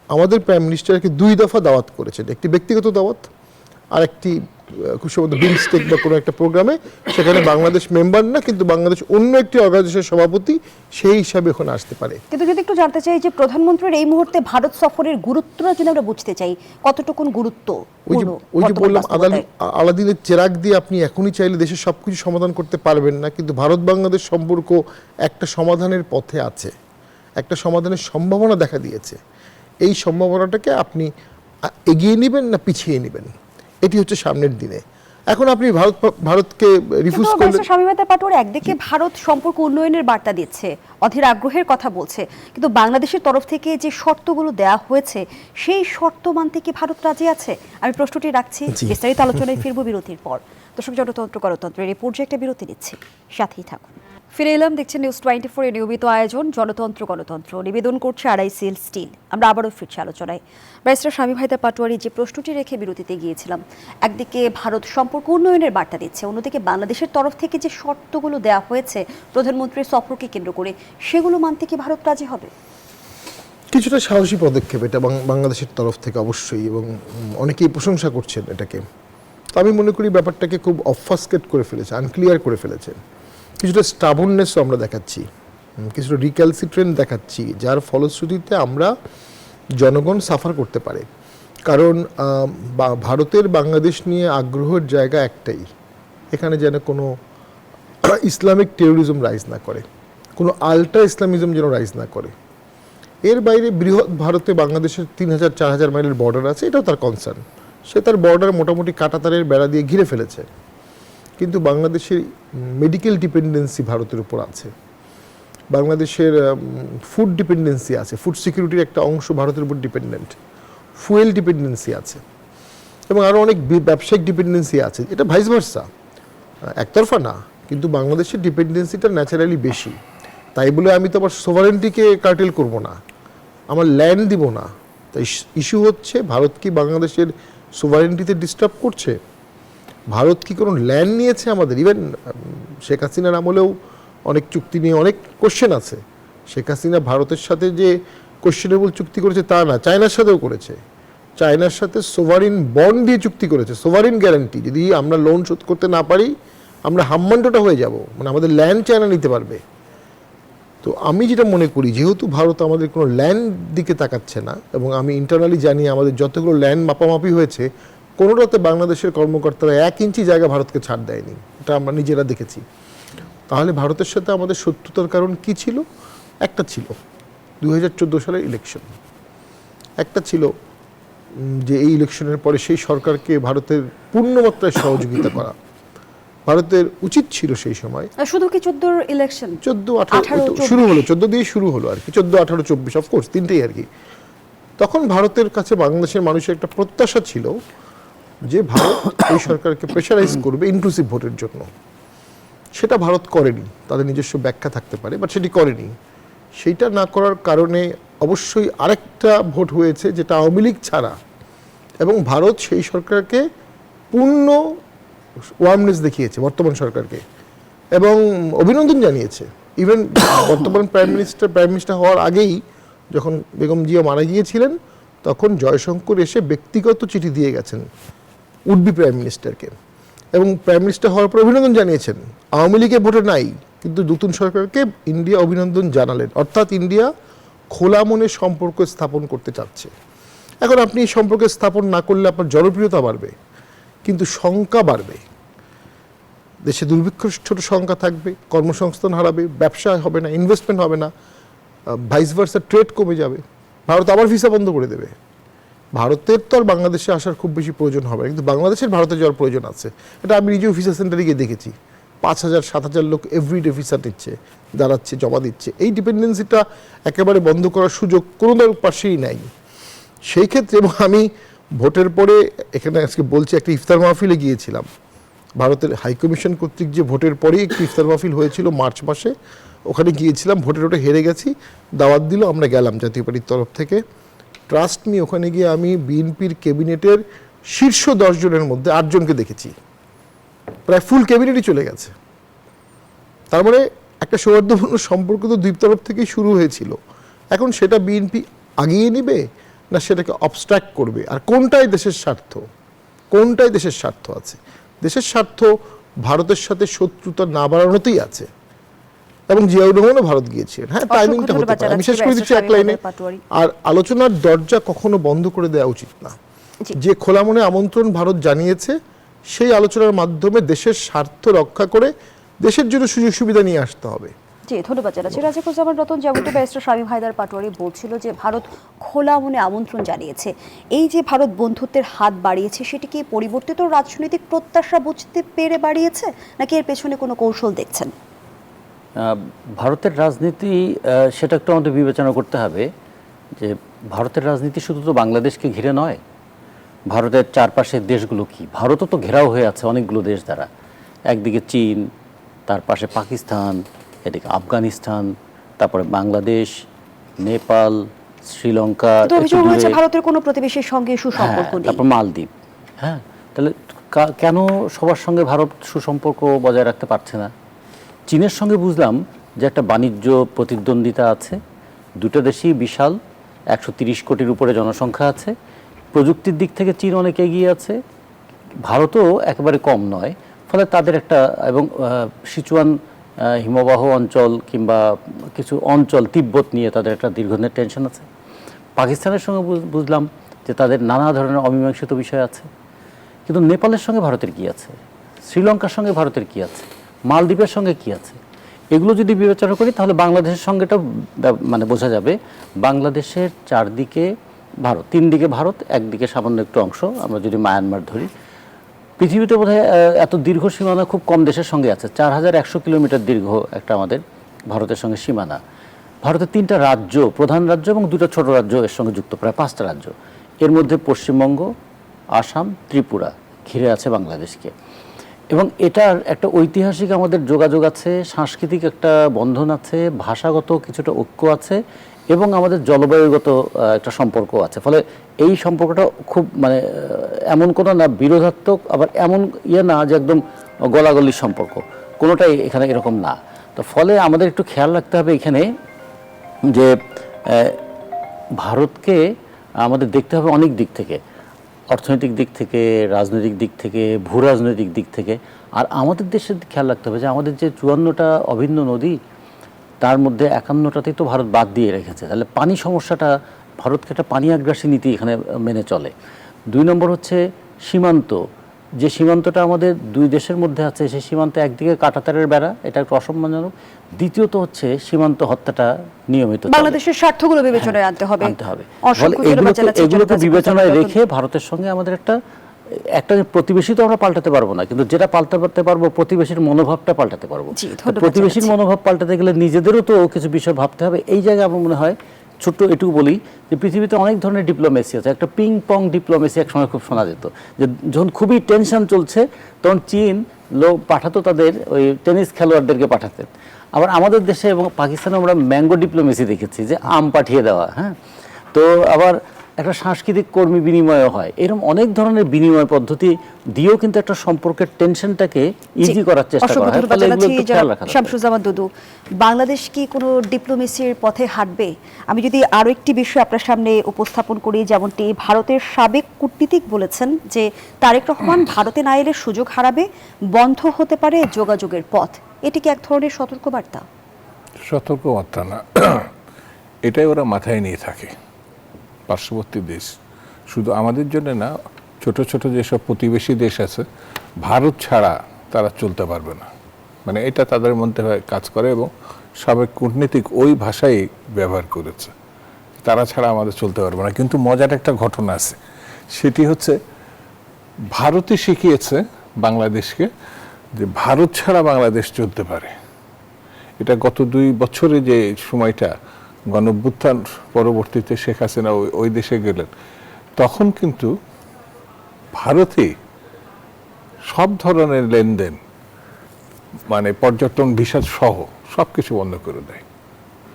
[SPEAKER 3] আমাদের প্রাইম মিনিস্টারকে 2 দফা দাওয়াত করেছেন। একটি ব্যক্তিগত দাওয়াত, আর একটি খুব সম্ভবত বিমস্টেক বা কোনো একটা প্রোগ্রামে, সেখানে বাংলাদেশ মেম্বার না, কিন্তু বাংলাদেশ অন্য একটি অর্গানাইজেশনের সভাপতি সেই হিসাবে ওখানে আসতে পারে।
[SPEAKER 4] কিন্তু যদি একটু জানতে চাই যে প্রধানমন্ত্রীর এই মুহূর্তে ভারত সফরের গুরুত্বটা যদি আমরা বুঝতে চাই, কতটুকুন গুরুত্ব?
[SPEAKER 3] ওই যে বললাম, আলাদিনের চেরাগ দিয়ে আপনি এখনই চাইলে দেশের সবকিছু সমাধান করতে পারবেন না, কিন্তু ভারত বাংলাদেশ সম্পর্ক একটা সমাধানের পথে আছে, একটা সমাধানের সম্ভাবনা দেখা দিয়েছে। এই সম্ভাবনাটাকে আপনি এগিয়ে নেবেন না পিছিয়ে নেবেন, এটি হচ্ছে সামনের দিনে। এখন আপনি ভারতকে রিফিউজ করলেন।
[SPEAKER 4] শামীম পাটোয়ারি, একদিকে ভারত সম্পর্ক উন্নয়নের বার্তা দিচ্ছে, অধীর আগ্রহের কথা বলছে, কিন্তু বাংলাদেশের তরফ থেকে যে শর্তগুলো দেওয়া হয়েছে সেই শর্ত মানতে কি ভারত রাজি আছে? আমি প্রশ্নটি রাখছি, বিস্তারিত আলোচনায় ফিরবো বিরতির পর। দর্শক, জনতন্ত্র গণতন্ত্রের এই পর্যায়ে একটা বিরতি নিচ্ছি, সাথেই থাকুন। ফিরে এলাম, দেখছেন নিউজ 24 এর নিয়মিত আয়োজন জনতন্ত্র গণতন্ত্র, নিবেদন করছে আড়াইসিল স্টিল। আমরা আবারও ফিরছি আলোচনায়। ব্যারিস্টার শামীম পাটোয়ারি, যে প্রশ্নটি রেখে বিরতিতে গিয়েছিলাম, একদিকে ভারত সম্পর্ক উন্নয়নের বার্তা দিচ্ছে, অন্যদিকে বাংলাদেশের তরফ থেকে যে শর্তগুলো দেওয়া হয়েছে প্রধানমন্ত্রীর সফরকে কেন্দ্র করে, সেগুলো মানতে কি ভারত রাজি হবে?
[SPEAKER 3] কিছুটা সাহসী পদক্ষেপ এটা বাংলাদেশের তরফ থেকে অবশ্যই, এবং অনেকেই প্রশংসা করছেন এটাকে। তো আমি মনে করি ব্যাপারটাকে খুব অবফাস্কেট করে ফেলেছে, আনক্লিয়ার করে ফেলেছে। কিছুটা স্টাবননেসও আমরা দেখাচ্ছি, কিছুটা রিক্যালসিট্রেন্ট দেখাচ্ছি, যার ফলশ্রুতিতে আমরা জনগণ সাফার করতে পারে। কারণ ভারতের বাংলাদেশ নিয়ে আগ্রহের জায়গা একটাই, এখানে যেন কোনো ইসলামিক টেরোরিজম রাইজ না করে, কোনো আল্ট্রা ইসলামিজম যেন রাইজ না করে। এর বাইরে বৃহৎ ভারতে বাংলাদেশের 3000-4000 মাইলের বর্ডার আছে, এটাও তার কনসার্ন। সে তার বর্ডার মোটামুটি কাঁটাতারের বেড়া দিয়ে ঘিরে ফেলেছে, কিন্তু বাংলাদেশের মেডিকেল ডিপেন্ডেন্সি ভারতের উপর আছে, বাংলাদেশের ফুড ডিপেন্ডেন্সি আছে, ফুড সিকিউরিটির একটা অংশ ভারতের উপর ডিপেন্ডেন্ট, ফুয়েল ডিপেন্ডেন্সি আছে, এবং আরও অনেক ব্যবসায়িক ডিপেন্ডেন্সি আছে। এটা ভাইস ভার্সা, একতরফা না, কিন্তু বাংলাদেশের ডিপেন্ডেন্সিটা ন্যাচারালি বেশি। তাই বলে আমি তো আবার সোভারেন্টিকে কার্টেল করব না, আমার ল্যান্ড দিব না। তাই ইস্যু হচ্ছে, ভারত কি বাংলাদেশের সোভারেন্টিতে ডিস্টার্ব করছে? ভারত কি কোনো ল্যান্ড নিয়েছে আমাদের? ইভেন শেখ হাসিনার আমলেও অনেক চুক্তি নিয়ে অনেক কোশ্চেন আছে। শেখ হাসিনা ভারতের সাথে যে কোশ্চেনেবল চুক্তি করেছে তা না, চায়নার সাথেও করেছে। চায়নার সাথে সোভারিন বন্ড দিয়ে চুক্তি করেছে, সোভারিন গ্যারান্টি, যদি আমরা লোন শোধ করতে না পারি আমরা হাম্মান্ডটা হয়ে যাব, মানে আমাদের ল্যান্ড চায়না নিতে পারবে। তো আমি যেটা মনে করি, যেহেতু ভারত আমাদের কোনো ল্যান্ড দিকে তাকাচ্ছে না, এবং আমি ইন্টারনালি জানি আমাদের যতগুলো ল্যান্ড মাপামাপি হয়েছে কোনোটাতে বাংলাদেশের কর্মকর্তারা 1 ইঞ্চি জায়গা ভারতকে ছাড় দেয়নি, এটা আমরা নিজেরা দেখেছি। তাহলে ভারতের সাথে আমাদের শত্রুতার কারণ কি ছিল? একটা ছিল 2014 সালের ইলেকশন, একটা ছিল যে এই ইলেকশনের পরে সেই সরকারকে ভারতের পূর্ণমাত্রায় সহযোগিতা করা। ভারতের উচিত ছিল সেই সময়,
[SPEAKER 4] শুধু কি 14 ইলেকশন,
[SPEAKER 3] 14-18 শুরু হলো, 14 দিয়ে শুরু হলো আর কি, 14-18-24 অফকোর্স তিনটেই আর কি। তখন ভারতের কাছে বাংলাদেশের মানুষের একটা প্রত্যাশা ছিল যে ভারত এই সরকারকে প্রেশারাইজ করবে ইনক্লুসিভ ভোটের জন্য। সেটা ভারত করেনি, তাদের নিজস্ব ব্যাখ্যা থাকতে পারে, বাট সেটি করেনি। সেইটা না করার কারণে অবশ্যই আরেকটা ভোট হয়েছে, যেটা আওয়ামী লীগ ছাড়া, এবং ভারত সেই সরকারকে পূর্ণ ওয়ার্মনেস দেখিয়েছে বর্তমান সরকারকে, এবং অভিনন্দন জানিয়েছে। ইভেন বর্তমান প্রাইম মিনিস্টার হওয়ার আগেই, যখন বেগম জিয়া মারা গিয়েছিলেন, তখন জয়শঙ্কর এসে ব্যক্তিগত চিঠি দিয়ে গেছেন উডবি প্রাইম মিনিস্টারকে, এবং প্রাইম মিনিস্টার হওয়ার পর অভিনন্দন জানিয়েছেন। আওয়ামী লীগের ভোটে নাই, কিন্তু নতুন সরকারকে ইন্ডিয়া অভিনন্দন জানালেন, অর্থাৎ ইন্ডিয়া খোলা মনে সম্পর্ক স্থাপন করতে চাচ্ছে। এখন আপনি এই সম্পর্ক স্থাপন না করলে আপনার জনপ্রিয়তা বাড়বে, কিন্তু শঙ্কা বাড়বে, দেশে দুর্ভিক্ষর ছোট সংখ্যা থাকবে, কর্মসংস্থান হারাবে, ব্যবসা হবে না, ইনভেস্টমেন্ট হবে না, ভাইস ভার্সা ট্রেড কমে যাবে, ভারত আবার ভিসা বন্ধ করে দেবে। ভারতের তো আর বাংলাদেশে আসার খুব বেশি প্রয়োজন হবে না, কিন্তু বাংলাদেশের ভারতে যাওয়ার প্রয়োজন আছে। এটা আমি নিজেও ভিসা সেন্টারে গিয়ে দেখেছি, 5000-7000 লোক এভরিডে ভিসা নিচ্ছে, দাঁড়াচ্ছে, জমা দিচ্ছে। এই ডিপেন্ডেন্সিটা একেবারে বন্ধ করার সুযোগ কোনো পাশেই নাই সেই ক্ষেত্রে। এবং আমি ভোটের পরে এখানে আজকে বলছি, একটা ইফতার মাহফিলে গিয়েছিলাম, ভারতের হাইকমিশন কর্তৃক যে ভোটের পরেই একটি ইফতার মাহফিল হয়েছিল মার্চ মাসে, ওখানে গিয়েছিলাম, ভোটে টোটে হেরে গেছি, দাওয়াত দিল, আমরা গেলাম জাতীয় পার্টির তরফ থেকে। ট্রাস্ট মি, ওখানে গিয়ে আমি বিএনপির ক্যাবিনেটের শীর্ষ 10 জনের মধ্যে 8 জনকে দেখেছি, প্রায় ফুল ক্যাবিনেটই চলে গেছে। তার মানে একটা সৌহার্দ্যপূর্ণ সম্পর্ক তো দুই তরফ থেকেই শুরু হয়েছিল। এখন সেটা বিএনপি আগিয়ে নিবে না সেটাকে অবস্ট্রাক্ট করবে, আর কোনটাই দেশের স্বার্থ, কোনটাই দেশের স্বার্থ আছে? দেশের স্বার্থ ভারতের সাথে শত্রুতা না বাড়ানোতেই আছে, এবং জিয়াউর রহমানও ভারত গিয়েছিলেন। হ্যাঁ, টাইমিংটা হতে পারে। আমি শেষ করে দিচ্ছি এক লাইনে, আর আলোচনার দরজা কখনো বন্ধ করে দেওয়া উচিত না। যে খোলা মনে আমন্ত্রণ ভারত জানিয়েছে, সেই আলোচনার মাধ্যমে দেশের স্বার্থ রক্ষা করে দেশের জন্য সুযোগ সুবিধা নিয়ে আসতে হবে।
[SPEAKER 4] জি, ধন্যবাদ জানাচ্ছি রাজিকুজ্জামান রতন। যেমনটি ব্যারিস্টার শামীম হায়দার পাটোয়ারি বলছিল যে ভারত খোলা মনে আমন্ত্রণ জানিয়েছে, এই যে ভারত বন্ধুত্বের হাত বাড়িয়েছে, সেটি কি পরিবর্তিত রাজনৈতিক প্রত্যাশা বুঝতে পেরে বাড়িয়েছে, নাকি এর পেছনে কোনো কৌশল দেখছেন?
[SPEAKER 2] ভারতের রাজনীতি সেটা একটু আমাদের বিবেচনা করতে হবে যে ভারতের রাজনীতি শুধু তো বাংলাদেশকে ঘিরে নয়, ভারতের চারপাশের দেশগুলো কি, ভারতও তো ঘেরাও হয়ে আছে অনেকগুলো দেশ দ্বারা। একদিকে চীন, তার পাশে পাকিস্তান, এদিকে আফগানিস্তান, তারপরে বাংলাদেশ, নেপাল, শ্রীলঙ্কা,
[SPEAKER 4] অভিযোগ হয়েছে ভারতের কোনো প্রতিবেশীর সঙ্গে সুসম্পর্ক নেই,
[SPEAKER 2] তারপর মালদ্বীপ। হ্যাঁ, তাহলে কেন সবার সঙ্গে ভারত সুসম্পর্ক বজায় রাখতে পারছে না? চীনের সঙ্গে বুঝলাম যে একটা বাণিজ্য প্রতিদ্বন্দ্বিতা আছে, দুটো দেশই বিশাল, 130 কোটির উপরে জনসংখ্যা আছে, প্রযুক্তির দিক থেকে চীন অনেক এগিয়ে আছে, ভারতও একেবারে কম নয়। ফলে তাদের একটা, এবং সিচুয়ান হিমবাহ অঞ্চল কিংবা কিছু অঞ্চল, তিব্বত নিয়ে তাদের একটা দীর্ঘদিনের টেনশন আছে। পাকিস্তানের সঙ্গে বুঝলাম যে তাদের নানা ধরনের অমীমাংসিত বিষয় আছে। কিন্তু নেপালের সঙ্গে ভারতের কি আছে, শ্রীলঙ্কার সঙ্গে ভারতের কি আছে, মালদ্বীপের সঙ্গে কি আছে? এগুলো যদি বিবেচনা করি তাহলে বাংলাদেশের সঙ্গেটা মানে বোঝা যাবে। বাংলাদেশের চারদিকে ভারত, 3 দিকে ভারত, একদিকে সামান্য একটু অংশ আমরা যদি মায়ানমার ধরি। পৃথিবীতে বোধহয় এত দীর্ঘ সীমানা খুব কম দেশের সঙ্গে আছে। 4100 কিলোমিটার দীর্ঘ একটা আমাদের ভারতের সঙ্গে সীমানা। ভারতের 3টা রাজ্য, প্রধান রাজ্য এবং 2টা ছোট রাজ্য এর সঙ্গে যুক্ত, প্রায় 5টা রাজ্য। এর মধ্যে পশ্চিমবঙ্গ, আসাম, ত্রিপুরা ঘিরে আছে বাংলাদেশকে। এবং এটার একটা ঐতিহাসিক আমাদের যোগাযোগ আছে, সাংস্কৃতিক একটা বন্ধন আছে, ভাষাগত কিছুটা ঐক্য আছে, এবং আমাদের জলবায়ুগত একটা সম্পর্ক আছে। ফলে এই সম্পর্কটা খুব মানে এমন কোনো না বিরোধাত্মক, আবার এমন না যে একদম গলাগলির সম্পর্ক, কোনোটাই এখানে এরকম না। তো ফলে আমাদের একটু খেয়াল রাখতে হবে এখানে যে ভারতকে আমাদের দেখতে হবে অনেক দিক থেকে, অর্থনৈতিক দিক থেকে, রাজনৈতিক দিক থেকে, ভূ রাজনৈতিক দিক থেকে। আর আমাদের দেশের খেয়াল রাখতে হবে যে আমাদের যে 54টা অভিন্ন নদী, তার মধ্যে 51টাতেই তো ভারত বাদ দিয়ে রেখেছে। তাহলে পানি সমস্যাটা, ভারতকে একটা পানি আগ্রাসী নীতি এখানে মেনে চলে। 2 নম্বর হচ্ছে সীমান্ত, যে সীমান্তটা আমাদের 2 দেশের মধ্যে আছে, সেই সীমান্তে একদিকে কাঁটাতারের বেড়া, এটা একটু অসম্মানজনক। দ্বিতীয়ত হচ্ছে সীমান্ত হত্যাটা নিয়মিত,
[SPEAKER 4] বাংলাদেশের স্বার্থগুলো বিবেচনায় আনতে হবে।
[SPEAKER 2] এগুলোকে বিবেচনায় রেখে ভারতের সঙ্গে আমাদের একটা প্রতিবেশী তো আমরা পাল্টাতে পারবো না, কিন্তু যেটা পাল্টাতে পারবো প্রতিবেশীর মনোভাবটা পাল্টাতে পারবো। প্রতিবেশীর মনোভাব পাল্টাতে গেলে নিজেদেরও তো কিছু বিষয় ভাবতে হবে। এই জায়গায় আমার মনে হয় ছোট্ট এটুকু বলি যে পৃথিবীতে অনেক ধরনের ডিপ্লোমেসি আছে। একটা পিং পং ডিপ্লোমেসি একসময় খুব শোনা যেত, যে যখন খুবই টেনশন চলছে তখন চীন পাঠাতো তাদের ওই টেনিস খেলোয়াড়দেরকে পাঠাতেন। আবার আমাদের দেশে এবং পাকিস্তানে আমরা ম্যাঙ্গো ডিপ্লোমেসি দেখেছি, যে আম পাঠিয়ে দেওয়া। হ্যাঁ, তো আবার একটা সাংস্কৃতিক কর্মী বিনিময় হয়, এরকম অনেক ধরনের বিনিময় পদ্ধতি দিয়েও কিন্তু একটা সম্পর্কের টেনশনটাকে ইজি করার চেষ্টা করা হয়।
[SPEAKER 4] শামসুজ্জামান দুদু, বাংলাদেশ কি কোনো ডিপ্লোমেসির পথে হাঁটবে? আমি যদি আরো একটি বিষয় আপনার সামনে উপস্থাপন করি, যেমনটি ভারতের সাবেক কূটনীতিক বলেছেন যে তারেক রহমান ভারতে না এলে সুযোগ হারাবে, বন্ধ হতে পারে যোগাযোগের পথ। এটি কি এক ধরনের সতর্কবার্তা?
[SPEAKER 1] সতর্কবার্তা না, এটাই ওরা মাথায় নিয়ে থাকে। পার্শ্ববর্তী দেশ শুধু আমাদের জন্য না, ছোট ছোট যেসব প্রতিবেশী দেশ আছে, ভারত ছাড়া তারা চলতে পারবে না, মানে এটা তাদের মধ্যে কাজ করে। এবং সাবেক কূটনীতিক ওই ভাষাই ব্যবহার করেছে, তারা ছাড়া আমাদের চলতে পারবে না। কিন্তু মজার একটা ঘটনা আছে, সেটি হচ্ছে ভারতই শিখিয়েছে বাংলাদেশকে যে ভারত ছাড়া বাংলাদেশ চলতে পারে। এটা গত 2 বছরে যে সময়টা গণঅভ্যুত্থান পরবর্তীতে শেখ হাসিনা ওই দেশে গেলেন, তখন কিন্তু ভারতে সব ধরনের লেনদেন, মানে পর্যটন ভিসা সহ সব কিছু বন্ধ করে দেয়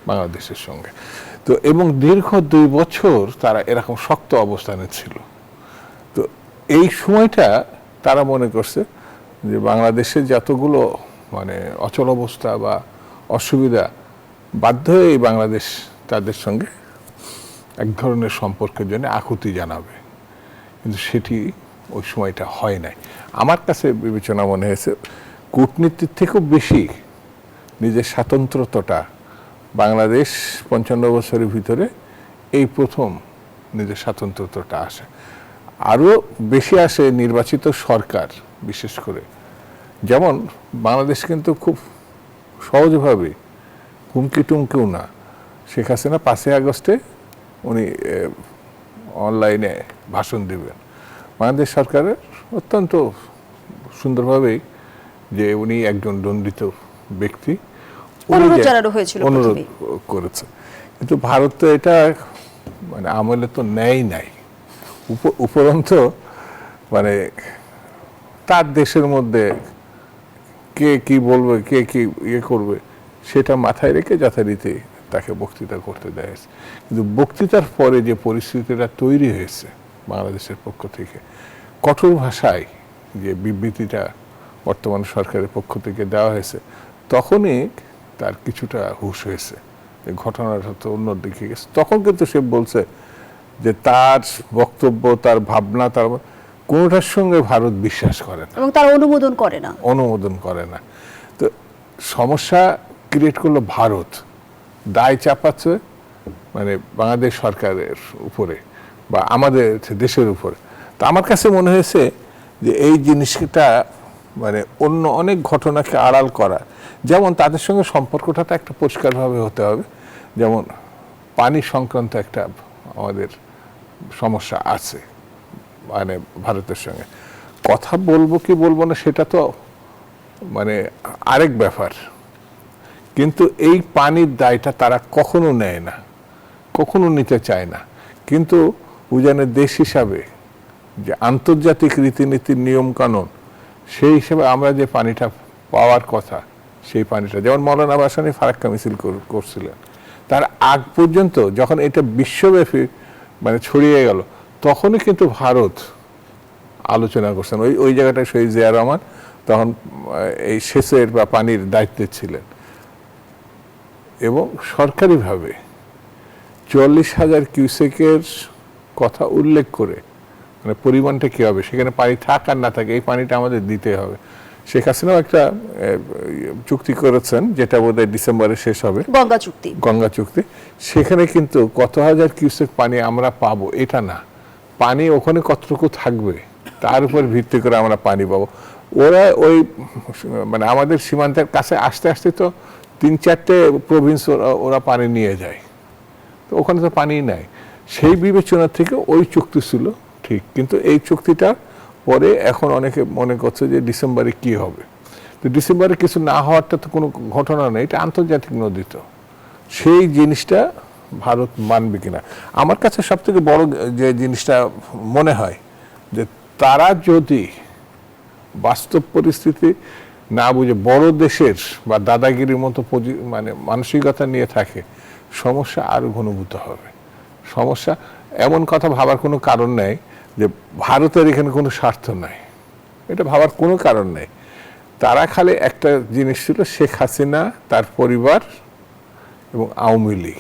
[SPEAKER 1] বাংলাদেশের সঙ্গে। তো এবং দীর্ঘ 2 বছর তারা এরকম শক্ত অবস্থানে ছিল। তো এই সময়টা তারা মনে করছে যে বাংলাদেশে যতগুলো মানে অচল অবস্থা বা অসুবিধা, বাধ্য হয়ে বাংলাদেশ তাদের সঙ্গে এক ধরনের সম্পর্কের জন্য আকুতি জানাবে, কিন্তু সেটি ওই সময়টা হয় নাই। আমার কাছে বিবেচনা মনে হয়েছে কূটনীতির থেকেও বেশি নিজের স্বাতন্ত্র্যতা বাংলাদেশ 55 বছরের ভিতরে এই প্রথম নিজের স্বাতন্ত্র্যতা আসে। আরও বেশি আসে নির্বাচিত সরকার, বিশেষ করে যেমন বাংলাদেশ কিন্তু খুব সহজভাবে হুমকি টুমকিও না। শেখ হাসিনা 5ই আগস্টে উনি অনলাইনে ভাষণ দেবেন, বাংলাদেশ সরকারের অত্যন্ত সুন্দরভাবেই যে উনি একজন দণ্ডিত ব্যক্তি,
[SPEAKER 4] অনুরোধ জানানো হয়েছিল,
[SPEAKER 1] অনুরোধ করেছে। কিন্তু ভারত তো এটা মানে আমলে তো নেয় নাই, উপরন্ত মানে তার দেশের মধ্যে কে কি বলবে, কে কি ইয়ে করবে, সেটা মাথায় রেখে যথারীতি তাকে বক্তৃতা করতে দেয়। কিন্তু বক্তৃতার পরে যে পরিস্থিতিটা তৈরি হয়েছে বাংলাদেশের পক্ষ থেকে, কঠোর ভাষায় যে বিবৃতিটা বর্তমান সরকারের পক্ষ থেকে দেওয়া হয়েছে, তখনই তার কিছুটা হুঁশ হয়েছে, ঘটনাটা তো অন্যদিকে গেছে। তখন কিন্তু সে বলছে যে তার বক্তব্য, তার ভাবনা, তার কোনোটার সঙ্গে ভারত বিশ্বাস করে না
[SPEAKER 4] এবং তার অনুমোদন করে না।
[SPEAKER 1] তো সমস্যা ক্রিয়েট করলো ভারত, দায় চাপাচ্ছে মানে বাংলাদেশ সরকারের উপরে বা আমাদের দেশের উপরে। তো আমার কাছে মনে হয়েছে যে এই জিনিসটা মানে অন্য অনেক ঘটনাকে আড়াল করা, যেমন তাদের সঙ্গে সম্পর্কটা তো একটা পরিষ্কারভাবে হতে হবে। যেমন পানি সংক্রান্ত একটা আমাদের সমস্যা আছে মানে ভারতের সঙ্গে, কথা বলবো কি বলবো না সেটা তো মানে আরেক ব্যাপার, কিন্তু এই পানির দায়টা তারা কখনো নেয় না, কখনো নিতে চায় না। কিন্তু উজানের দেশ হিসাবে যে আন্তর্জাতিক রীতিনীতির নিয়ম কানুন, সেই হিসেবে আমরা যে পানিটা পাওয়ার কথা, সেই পানিটা যেমন মৌলানা ভাসানী ফারাক্কা মিছিল করছিলেন, তার আগ পর্যন্ত যখন এটা বিশ্বব্যাপী মানে ছড়িয়ে গেল, তখনই কিন্তু ভারত আলোচনা করছেন। ওই জায়গাটায় শহীদ জিয়া রহমান তখন এই সেচের বা পানির দায়িত্বে ছিলেন, এবং সরকারিভাবে 44,000 কিউসেকের কথা উল্লেখ করে মানে পরিমাণটা কী হবে, সেখানে পানি থাক আর না থাকে, এই পানিটা আমাদের দিতে হবে। শেখ হাসিনাও একটা চুক্তি করেছেন, যেটা বোধহয় ডিসেম্বরে শেষ হবে, গঙ্গা চুক্তি। সেখানে কিন্তু কত হাজার কিউসেক পানি আমরা পাবো এটা না, পানি ওখানে কতটুকু থাকবে তার উপর ভিত্তি করে আমরা পানি পাবো। ওরা ওই মানে আমাদের সীমান্তের কাছে আসতে আসতে তো 3-4টে প্রভিন্স ওরা পানি নিয়ে যায়, তো ওখানে তো পানি নাই। সেই বিবেচনা থেকে ওই চুক্তি ছিল ঠিক, কিন্তু এই চুক্তিটা পরে এখন অনেকে মনে করছে যে ডিসেম্বরে কি হবে। তো ডিসেম্বরে কিছু না হওয়ারটা তো কোনো ঘটনা নেই, এটা আন্তর্জাতিক নদী, তো সেই জিনিসটা ভারত মানবে কিনা। আমার কাছে সব থেকে বড় যে জিনিসটা মনে হয় যে তারা যদি বাস্তব পরিস্থিতি না বুঝে বড় দেশের বা দাদাগিরির মতো মানে মানসিকতা নিয়ে থাকে, সমস্যা আরো ঘনীভূত হবে। সমস্যা এমন কথা ভাবার কোনো কারণ নেই যে ভারতের এখানে কোনো স্বার্থ নাই, এটা ভাবার কোনো কারণ নেই। তারা খালি একটা জিনিস ছিল, শেখ হাসিনা, তার পরিবার এবং আওয়ামী লীগ।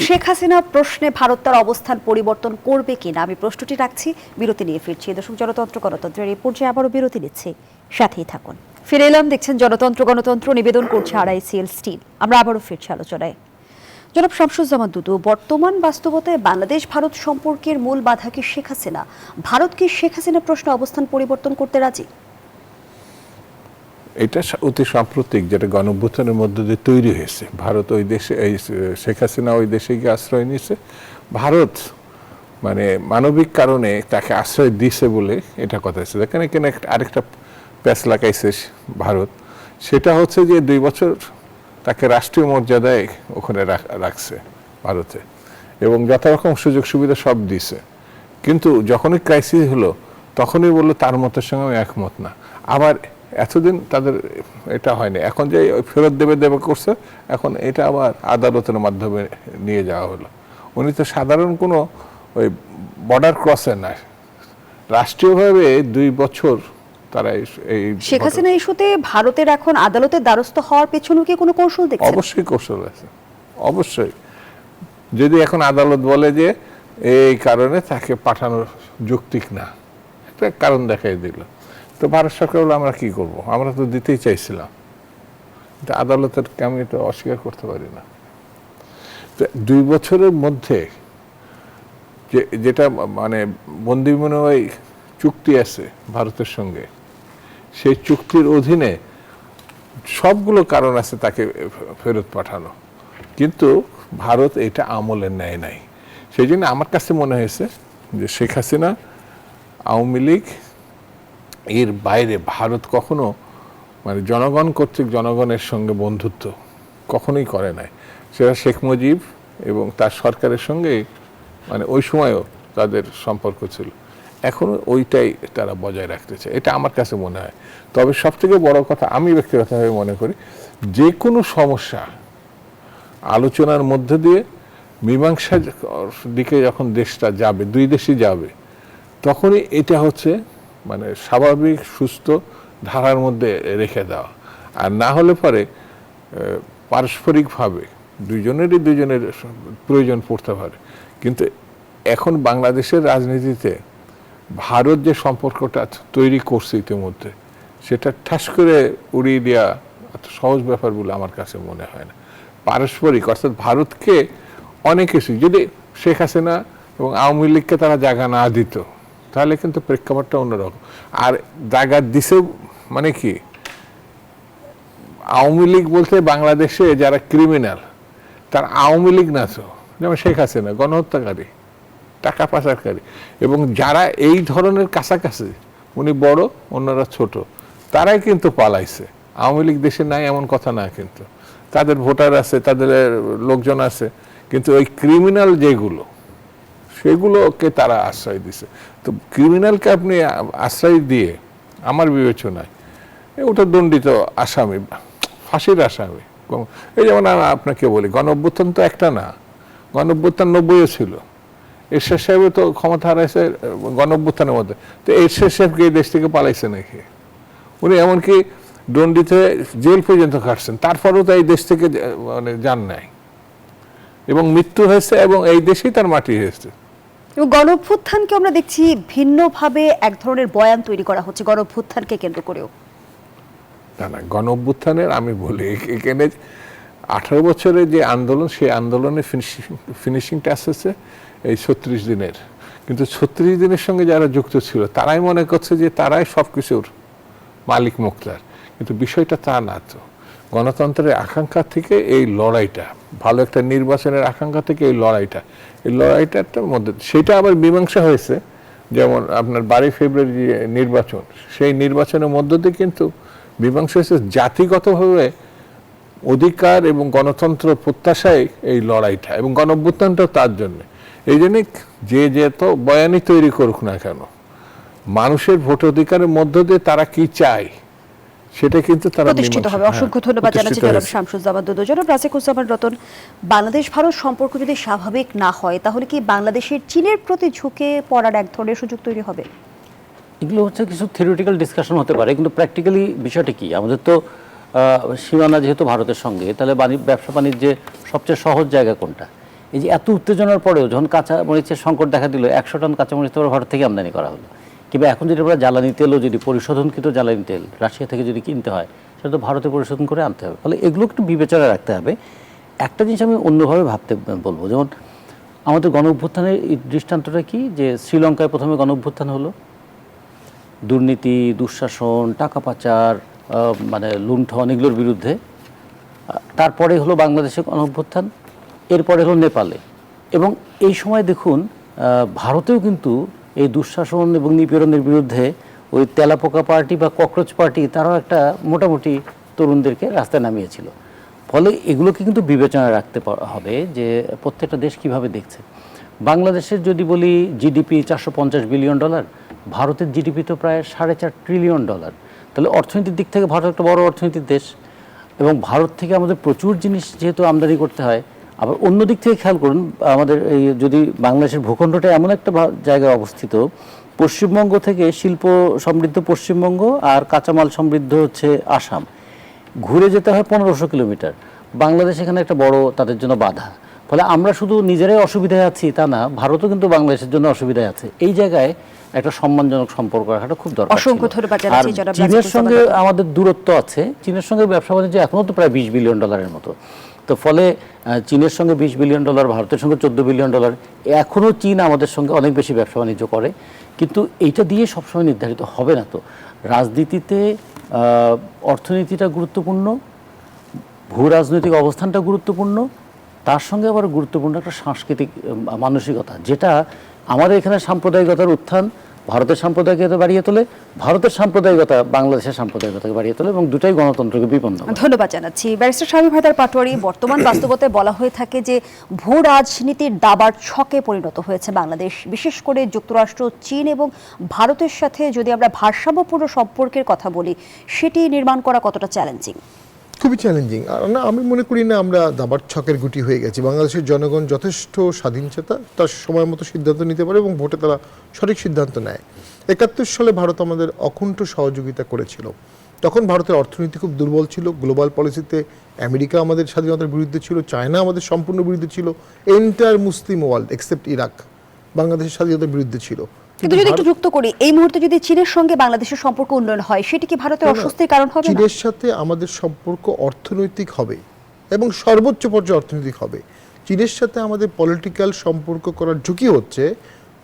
[SPEAKER 4] শেখ হাসিনা প্রশ্নে ভারত তার অবস্থান পরিবর্তন করবে কিনা, আমি প্রশ্নটি রাখছি, বিরতি নিয়ে ফিরছি। দর্শক, জনতন্ত্র গণতন্ত্রের এই পর্যায়ে আবারও বিরতি নিচ্ছে, সাথেই থাকুন। ফিরে এলাম, দেখছেন জনতন্ত্র গণতন্ত্র, নিবেদন করছে RICL স্টিল। আমরা আবারও ফিরছি আলোচনায়। জনাব শামসুজ্জামান দুদু, বর্তমান বাস্তবতায় বাংলাদেশ ভারত সম্পর্কের মূল বাধা কি শেখ হাসিনা? ভারত কি শেখ হাসিনা প্রশ্নে অবস্থান পরিবর্তন করতে রাজি?
[SPEAKER 1] এটা অতি সাম্প্রতিক যেটা গণঅভ্যুত্থানের মধ্য দিয়ে তৈরি হয়েছে। ভারত ওই দেশে, এই শেখ হাসিনা ওই দেশে গিয়ে আশ্রয় নিয়েছে, ভারত মানে মানবিক কারণে তাকে আশ্রয় দিছে বলে এটা কথা হচ্ছে। এখানে কেন আরেকটা প্যাচ লাগাইছে ভারত, সেটা হচ্ছে যে 2 বছর তাকে রাষ্ট্রীয় মর্যাদায় ওখানে রাখছে ভারতে, এবং যত রকম সুযোগ সুবিধা সব দিছে। কিন্তু যখনই ক্রাইসিস হলো তখনই বললো তার মতের সঙ্গে আমি একমত না। আবার এতদিন তাদের এটা হয়নি। এখন যে ফেরত দেবে করছে, এখন এটা আবার আদালতের মাধ্যমে নিয়ে যাওয়া হলো। উনি তো সাধারণ কোনো ওই বর্ডার ক্রসে নয়, রাষ্ট্রীয়ভাবে 2 বছর তারা এই
[SPEAKER 4] শেখ হাসিনা ইস্যুতে ভারতের এখন আদালতের দ্বারস্থ হওয়ার পেছনে কি কোনো কৌশল দেখছেন?
[SPEAKER 1] অবশ্যই কৌশল আছে, অবশ্যই। যদি এখন আদালত বলে যে এই কারণে তাকে পাঠানোর যৌক্তিক না, একটা কারণ দেখাই দিল, তো ভারত সরকার বলে আমরা কি করব, আমরা তো দিতেই চাইছিলাম, কিন্তু আদালতের আমি তো অস্বীকার করতে পারি না। তো 2 বছরের মধ্যে যেটা মানে বন্দি বিনিময় চুক্তি আছে ভারতের সঙ্গে, সেই চুক্তির অধীনে সবগুলো কারণ আছে তাকে ফেরত পাঠানো, কিন্তু ভারত এটা আমলে নেয় নাই। সেই জন্য আমার কাছে মনে হয়েছে যে শেখ হাসিনা, আওয়ামী লীগ এর বাইরে ভারত কখনো মানে জনগণ কর্তৃক জনগণের সঙ্গে বন্ধুত্ব কখনোই করে নাই। সেটা শেখ মুজিব এবং তার সরকারের সঙ্গে মানে ওই সময়ও তাদের সম্পর্ক ছিল, এখনো ওইটাই তারা বজায় রাখতে চায়, এটা আমার কাছে মনে হয়। তবে সবথেকে বড় কথা আমি ব্যক্তিগতভাবে মনে করি, যে কোনো সমস্যা আলোচনার মধ্যে দিয়ে মীমাংসার দিকে যখন দেশটা যাবে, 2 দেশই যাবে, তখনই এটা হচ্ছে মানে স্বাভাবিক সুস্থ ধারার মধ্যে রেখে দেওয়া। আর না হলে পরে পারস্পরিকভাবে দুজনের প্রয়োজন পড়তে পারে। কিন্তু এখন বাংলাদেশের রাজনীতিতে ভারত যে সম্পর্কটা তৈরি করছে ইতিমধ্যে, সেটা ঠাস করে উড়িয়ে দেওয়া এত সহজ ব্যাপার বলে আমার কাছে মনে হয় না। পারস্পরিক, অর্থাৎ ভারতকে অনেক কিছু যদি শেখ হাসিনা এবং আওয়ামী লীগকে তারা জায়গা না দিত, তাহলে কিন্তু প্রেক্ষাপটটা অন্যরকম। আর জায়গা দিছে মানে কি, আওয়ামী লীগ বলতে বাংলাদেশে যারা ক্রিমিনাল তার আওয়ামী লীগ না, তো যেমন শেখ হাসিনা গণহত্যাকারী, টাকা পাচারকারী, এবং যারা এই ধরনের কাছাকাছি, উনি বড় অন্যরা ছোট, তারাই কিন্তু পালাইছে। আওয়ামী লীগ দেশে নাই এমন কথা না, কিন্তু তাদের ভোটার আছে, তাদের লোকজন আছে, কিন্তু ওই ক্রিমিনাল যেগুলো সেগুলোকে তারা আশ্রয় দিছে। তো ক্রিমিনালকে আপনি আশ্রয় দিয়ে আমার বিবেচনায় ওটা দণ্ডিত আসামি, ফাঁসির আসামি। এই যেমন আপনাকে বলি, গণ-অভ্যুত্থান তো একটা না, গণ-অভ্যুত্থান 90-এ ছিল, এরশাদ সাহেব তো ক্ষমতা হারাইছে গণ-অভ্যুত্থানের মধ্যে। তো এরশাদ সাহেবকে এই দেশ থেকে পালাইছে নাকি? উনি এমনকি দণ্ডিত হয়ে জেল পর্যন্ত কাটছেন, তারপরেও তো এই দেশ থেকে মানে যান নাই, এবং মৃত্যু হয়েছে, এবং এই দেশেই তার মাটি হয়েছে।
[SPEAKER 4] এবং গণ-অভ্যুত্থানকে আমরা দেখছি ভিন্নভাবে এক ধরনের বয়ান তৈরি করা হচ্ছে গণ-অভ্যুত্থানকে কেন্দ্র করেও।
[SPEAKER 1] না, গণ-অভ্যুত্থানের আমি বলি এখানে 18 বছরের যে আন্দোলন, সেই আন্দোলনের ফিনিশিংটা আসছে এই 36 দিনের। কিন্তু 36 দিনের সঙ্গে যারা যুক্ত ছিল তারাই মনে করছে যে তারাই সব কিছুর মালিক মুক্তার, কিন্তু বিষয়টা তা না। তো গণতন্ত্রের আকাঙ্ক্ষা থেকে এই লড়াইটা, ভালো একটা নির্বাচনের আকাঙ্ক্ষা থেকে এই লড়াইটার মধ্যে সেটা আবার মীমাংসা হয়েছে। যেমন আপনার 12 ফেব্রুয়ারি যে নির্বাচন, সেই নির্বাচনের মধ্য দিয়ে কিন্তু মীমাংসা হয়েছে জাতিগতভাবে অধিকার এবং গণতন্ত্র প্রত্যাশায় এই লড়াইটা, এবং গণ-অভ্যুত্থানটাও তার জন্য। এই জন্য যে তো বয়ানই তৈরি করুক না কেন, মানুষের ভোট অধিকারের মধ্য দিয়ে তারা কি চায় সেটা কিন্তু তারা
[SPEAKER 4] প্রতিষ্ঠিত হবে। অসংখ্য ধন্যবাদ জানাচ্ছি জনাব শামসুজ্জামান দুদু। জনাব রাজিকুজ্জামান রতন, বাংলাদেশ ভারত সম্পর্ক যদি স্বাভাবিক না হয়, তাহলে কি বাংলাদেশের চীনের প্রতি ঝুঁকে পড়ার এক ধরনের সুযোগ তৈরি হবে?
[SPEAKER 2] এগুলো হচ্ছে কিছু থিওরিটিক্যাল ডিসকাশন হতে পারে, কিন্তু প্র্যাকটিক্যালি বিষয়টা কি, আমাদের তো সীমানা যেহেতু ভারতের সঙ্গে, তাহলে ব্যবসা বাণিজ্যে সবচেয়ে সহজ জায়গা কোনটা? এই যে এত উত্তেজনার পরেও যখন কাঁচা মরিচের সংকট দেখা দিল, 100 টন কাঁচামরিচ তো ভারত থেকে আমদানি করা হলো। কিংবা এখন যদি আমরা জ্বালানি তেলও যদি পরিশোধনকৃত জ্বালানি তেল রাশিয়া থেকে যদি কিনতে হয়, সেটা তো ভারতে পরিশোধন করে আনতে হবে। ফলে এগুলো একটু বিবেচনা রাখতে হবে। একটা জিনিস আমি অন্যভাবে ভাবতে বলবো, যেমন আমাদের গণ-অভ্যুত্থানের দৃষ্টান্তটা কি, যে শ্রীলঙ্কায় প্রথমে গণ-অভ্যুত্থান হলো, দুর্নীতি, দুঃশাসন, টাকা পাচার, মানে লুণ্ঠন, এগুলোর বিরুদ্ধে। তারপরে হলো বাংলাদেশে গণ-অভ্যুত্থান, এরপরে হলো নেপালে। এবং এই সময় দেখুন ভারতেও কিন্তু এই দুঃশাসন এবং নিপীড়নের বিরুদ্ধে ওই তেলাপোকা পার্টি বা ককরোচ পার্টি, তারাও একটা মোটামুটি তরুণদেরকে রাস্তায় নামিয়েছিল। ফলে এগুলোকে কিন্তু বিবেচনা রাখতে হবে যে প্রত্যেকটা দেশ কিভাবে দেখছে। বাংলাদেশের যদি বলি জিডিপি $450 বিলিয়ন, ভারতের জিডিপি তো প্রায় $4.5 ট্রিলিয়ন। তাহলে অর্থনীতির দিক থেকে ভারত একটা বড় অর্থনীতির দেশ, এবং ভারত থেকে আমাদের প্রচুর জিনিস যেহেতু আমদানি করতে হয়। আবার অন্য দিক থেকে খেয়াল করুন, আমাদের এই যদি বাংলাদেশের ভূখণ্ডটা এমন একটা জায়গায় অবস্থিত, পশ্চিমবঙ্গ থেকে শিল্প সমৃদ্ধ পশ্চিমবঙ্গ আর কাঁচামাল সমৃদ্ধ হচ্ছে আসাম, ঘুরে যেতে হয় 1500 কিলোমিটার। বাংলাদেশ এখানে একটা বড় তাদের জন্য বাধা। ফলে আমরা শুধু নিজেরাই অসুবিধায় আছি তা না, ভারতও কিন্তু বাংলাদেশের জন্য অসুবিধায় আছে। এই জায়গায় একটা সম্মানজনক সম্পর্ক রাখাটা খুব দরকার।
[SPEAKER 4] অসংখ্য ধন্যবাদ
[SPEAKER 2] আর
[SPEAKER 4] জানাচ্ছি জনাব
[SPEAKER 2] চীনের
[SPEAKER 4] রাজিকুল
[SPEAKER 2] সঙ্গে
[SPEAKER 4] সামাদ।
[SPEAKER 2] আমাদের দূরত্ব আছে, চীনের সঙ্গে ব্যবসা বাণিজ্য এখনও তো প্রায় $20 বিলিয়ন মতো। তো ফলে চীনের সঙ্গে $20 বিলিয়ন, ভারতের সঙ্গে $14 বিলিয়ন, এখনও চীন আমাদের সঙ্গে অনেক বেশি ব্যবসা বাণিজ্য করে। কিন্তু এইটা দিয়ে সবসময় নির্ধারিত হবে না। তো রাজনীতিতে অর্থনীতিটা গুরুত্বপূর্ণ, ভূ রাজনৈতিক অবস্থানটা গুরুত্বপূর্ণ, তার সঙ্গে আবার গুরুত্বপূর্ণ একটা সাংস্কৃতিক মানসিকতা, যেটা আমাদের এখানে সাম্প্রদায়িকতার উত্থান ভারতের সাম্প্রদায়িকতা বাড়িয়ে তোলে, ভারতের সাম্প্রদায়িকতা বাংলাদেশের সাম্প্রদায়িকতাকে বাড়িয়ে তোলে, এবং দুটাই গণতন্ত্রকে বিপন্ন করে।
[SPEAKER 4] ধন্যবাদ জানাচ্ছি ব্যারিস্টার শামীম হায়দার পাটোয়ারি। বর্তমান বাস্তবতায় বলা হয়ে থাকে যে ভূ রাজনীতির দাবার ছকে পরিণত হয়েছে বাংলাদেশ, বিশেষ করে যুক্তরাষ্ট্র, চীন এবং ভারতের সাথে যদি আমরা ভারসাম্যপূর্ণ সম্পর্কের কথা বলি, সেটি নির্মাণ করা কতটা চ্যালেঞ্জিং?
[SPEAKER 3] খুবই চ্যালেঞ্জিং। আর না, আমি মনে করি না আমরা দাবার ছকের গুটি হয়ে গেছি। বাংলাদেশের জনগণ যথেষ্ট স্বাধীনচেতা, তার সময় মতো সিদ্ধান্ত নিতে পারে এবং ভোটে তারা সঠিক সিদ্ধান্ত নেয়। 71 সালে ভারত আমাদের অকুণ্ঠ সহযোগিতা করেছিল। তখন ভারতের অর্থনীতি খুব দুর্বল ছিল, গ্লোবাল পলিসিতে আমেরিকা আমাদের স্বাধীনতার বিরুদ্ধে ছিল, চায়না আমাদের সম্পূর্ণ বিরুদ্ধে ছিল, এন্টায়ার মুসলিম ওয়ার্ল্ড এক্সেপ্ট ইরাক বাংলাদেশের স্বাধীনতার বিরুদ্ধে ছিল।
[SPEAKER 4] কিন্তু যদি একটু যুক্ত করি, এই মুহূর্তে যদি চীনের সঙ্গে বাংলাদেশের সম্পর্ক উন্নয়ন হয়, সেটি কি ভারতের অস্বস্তির কারণ হবে না?
[SPEAKER 3] চীনের সাথে আমাদের সম্পর্ক অর্থনৈতিক হবে এবং সর্বোচ্চ পর্যায়ে অর্থনৈতিক হবে। চীনের সাথে আমাদের পলিটিক্যাল সম্পর্ক করার ঝুঁকি হচ্ছে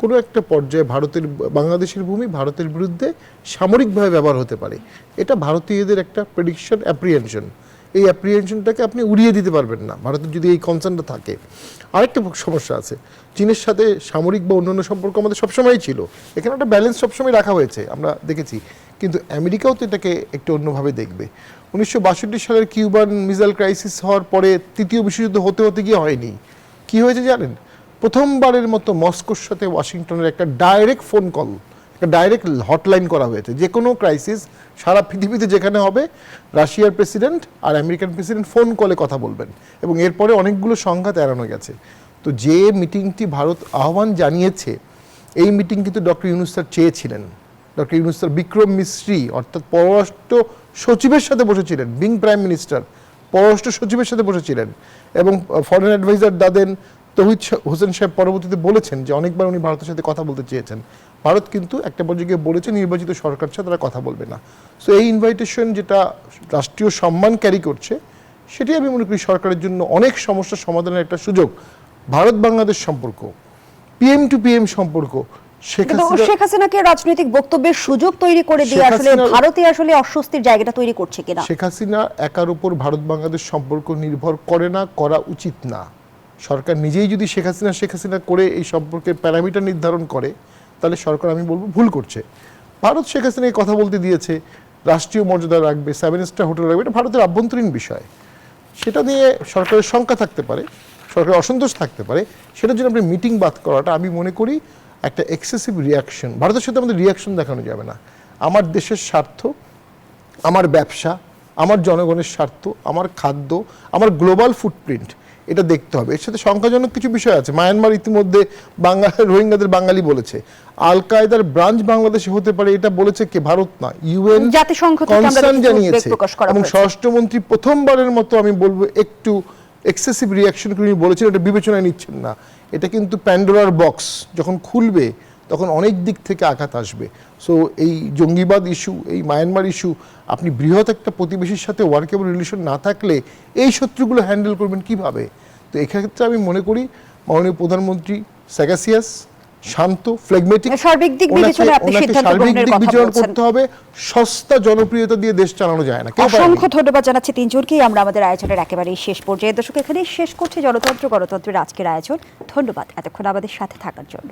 [SPEAKER 3] কোনো একটা পর্যায়ে বাংলাদেশের ভূমি ভারতের বিরুদ্ধে সামরিকভাবে ব্যবহার হতে পারে। এটা ভারতীয়দের একটা প্রেডিকশন, অ্যাপ্রিহেনশন। এই অ্যাপ্রিহেনশনটাকে আপনি উড়িয়ে দিতে পারবেন না ভারতের যদি এই কনসার্নটা থাকে। আরেকটা সমস্যা আছে, চীনের সাথে সামরিক বা অন্যান্য সম্পর্ক আমাদের সবসময়ই ছিল, এখানে একটা ব্যালেন্স সবসময় রাখা হয়েছে, আমরা দেখেছি। কিন্তু আমেরিকাও তো এটাকে একটু অন্যভাবে দেখবে। 1962 সালের কিউবান মিসাইল ক্রাইসিস হওয়ার পরে তৃতীয় বিশ্বযুদ্ধ হতে হতে গিয়ে হয়নি, কি হয়েছে জানেন? প্রথমবারের মতো মস্কোর সাথে ওয়াশিংটনের একটা ডাইরেক্ট ফোন কল, একটা ডাইরেক্ট হটলাইন করা হয়েছে। যে কোনো ক্রাইসিস সারা পৃথিবীতে যেখানে হবে, রাশিয়ার প্রেসিডেন্ট আর আমেরিকান প্রেসিডেন্ট ফোন কলে কথা বলবেন, এবং এরপরে অনেকগুলো সংঘাত এড়ানো গেছে। তো যে মিটিংটি ভারত আহ্বান জানিয়েছে, এই মিটিং কিন্তু ডক্টর ইউনূস স্যার চেয়েছিলেন। ডক্টর ইউনূস স্যার বিক্রম মিস্ত্রি অর্থাৎ পররাষ্ট্র সচিবের সাথে বসেছিলেন, বিং প্রাইম মিনিস্টার পররাষ্ট্র সচিবের সাথে বসেছিলেন, এবং ফরেন অ্যাডভাইজার দাদেন তৌহিদ হোসেন সাহেব পরবর্তীতে বলেছেন যে অনেকবার উনি ভারতের সাথে কথা বলতে চেয়েছেন। ভারত কিন্তু একটা পর্যায়ে গিয়ে বলেছে নির্বাচিত সরকার ছাড়া তারা কথা বলবে না। সো এই ইনভাইটেশন যেটা রাষ্ট্রীয় সম্মান ক্যারি করছে, সেটি আমি মনে করি সরকারের জন্য অনেক সমস্যার সমাধানের একটা সুযোগ। ভারত বাংলাদেশ সম্পর্ক, পিএম টু পিএম সম্পর্ক,
[SPEAKER 4] শেখ হাসিনাকে রাজনৈতিক বক্তব্যের সুযোগ তৈরি করে দিয়ে আসলে ভারতে আসলে অস্বস্তির জায়গাটা তৈরি করছে কিনা?
[SPEAKER 3] শেখ হাসিনা একার উপর ভারত বাংলাদেশ সম্পর্ক নির্ভর করে না, করা উচিত না। সরকার নিজেই যদি শেখ হাসিনা করে এই সম্পর্কের প্যারামিটার নির্ধারণ করে, তাহলে সরকার আমি বলবো ভুল করছে। ভারত শেখ হাসিনাকে কথা বলতে দিয়েছে, রাষ্ট্রীয় মর্যাদা রাখবে, 7 স্টার হোটেল রাখবে, এটা ভারতের আভ্যন্তরীণ বিষয়। সেটা নিয়ে সরকারের শঙ্কা থাকতে পারে, সরকারের অসন্তোষ থাকতে পারে, সেটার জন্য আপনি মিটিং বাদ করাটা আমি মনে করি একটা এক্সেসিভ রিয়াকশন। ভারতের সাথে আমাদের রিয়াকশন দেখানো যাবে না। আমার দেশের স্বার্থ, আমার ব্যবসা, আমার জনগণের স্বার্থ, আমার খাদ্য, আমার গ্লোবাল ফুটপ্রিন্ট, এটা দেখতে হবে। এর সাথে সংখ্যাজনক কিছু বিষয় আছে। মায়ানমার ইতিমধ্যে রোহিঙ্গাদের বাঙালি বলেছে। আল কায়দার ব্রাঞ্চ বাংলাদেশে হতে পারে, এটা বলেছে কে? ভারত না, ইউএন কনসার্ন জানিয়েছে। এবং স্বরাষ্ট্রমন্ত্রী প্রথমবারের মতো আমি বলবো একটু এক্সেসিভ রিয়াকশন করে বলেছেন, এটা বিবেচনায় নিচ্ছেন না। এটা কিন্তু প্যান্ডোরার বক্স, যখন খুলবে তখন অনেক দিক থেকে আঘাত আসবে। সো এই জঙ্গিবাদ ইস্যু, এই মায়ানমার ইস্যু, আপনি বৃহৎ একটা প্রতিবেশীর সাথে ওয়ার্কেবল রিলেশন না থাকলে এই শত্রুগুলো হ্যান্ডেল করবেন কিভাবে? তো এক্ষেত্রে আমি মনে করি মাননীয় প্রধানমন্ত্রী স্যাগাসিয়াস, শান্ত, ফ্লেগমেটিক,
[SPEAKER 4] সার্বিক দিক বিবেচনা
[SPEAKER 3] করতে হবে। সস্তা জনপ্রিয়তা দিয়ে দেশ চালানো যায় না।
[SPEAKER 4] অসংখ্য ধন্যবাদ জানাচ্ছি তিনজনকেই। আমরা আমাদের আয়োজনের একেবারেই শেষ পর্যায়ে, দর্শক এখানেই শেষ করছি জনতন্ত্র গণতন্ত্রের আজকের আয়োজন। ধন্যবাদ এতক্ষণ আমাদের সাথে থাকার জন্য।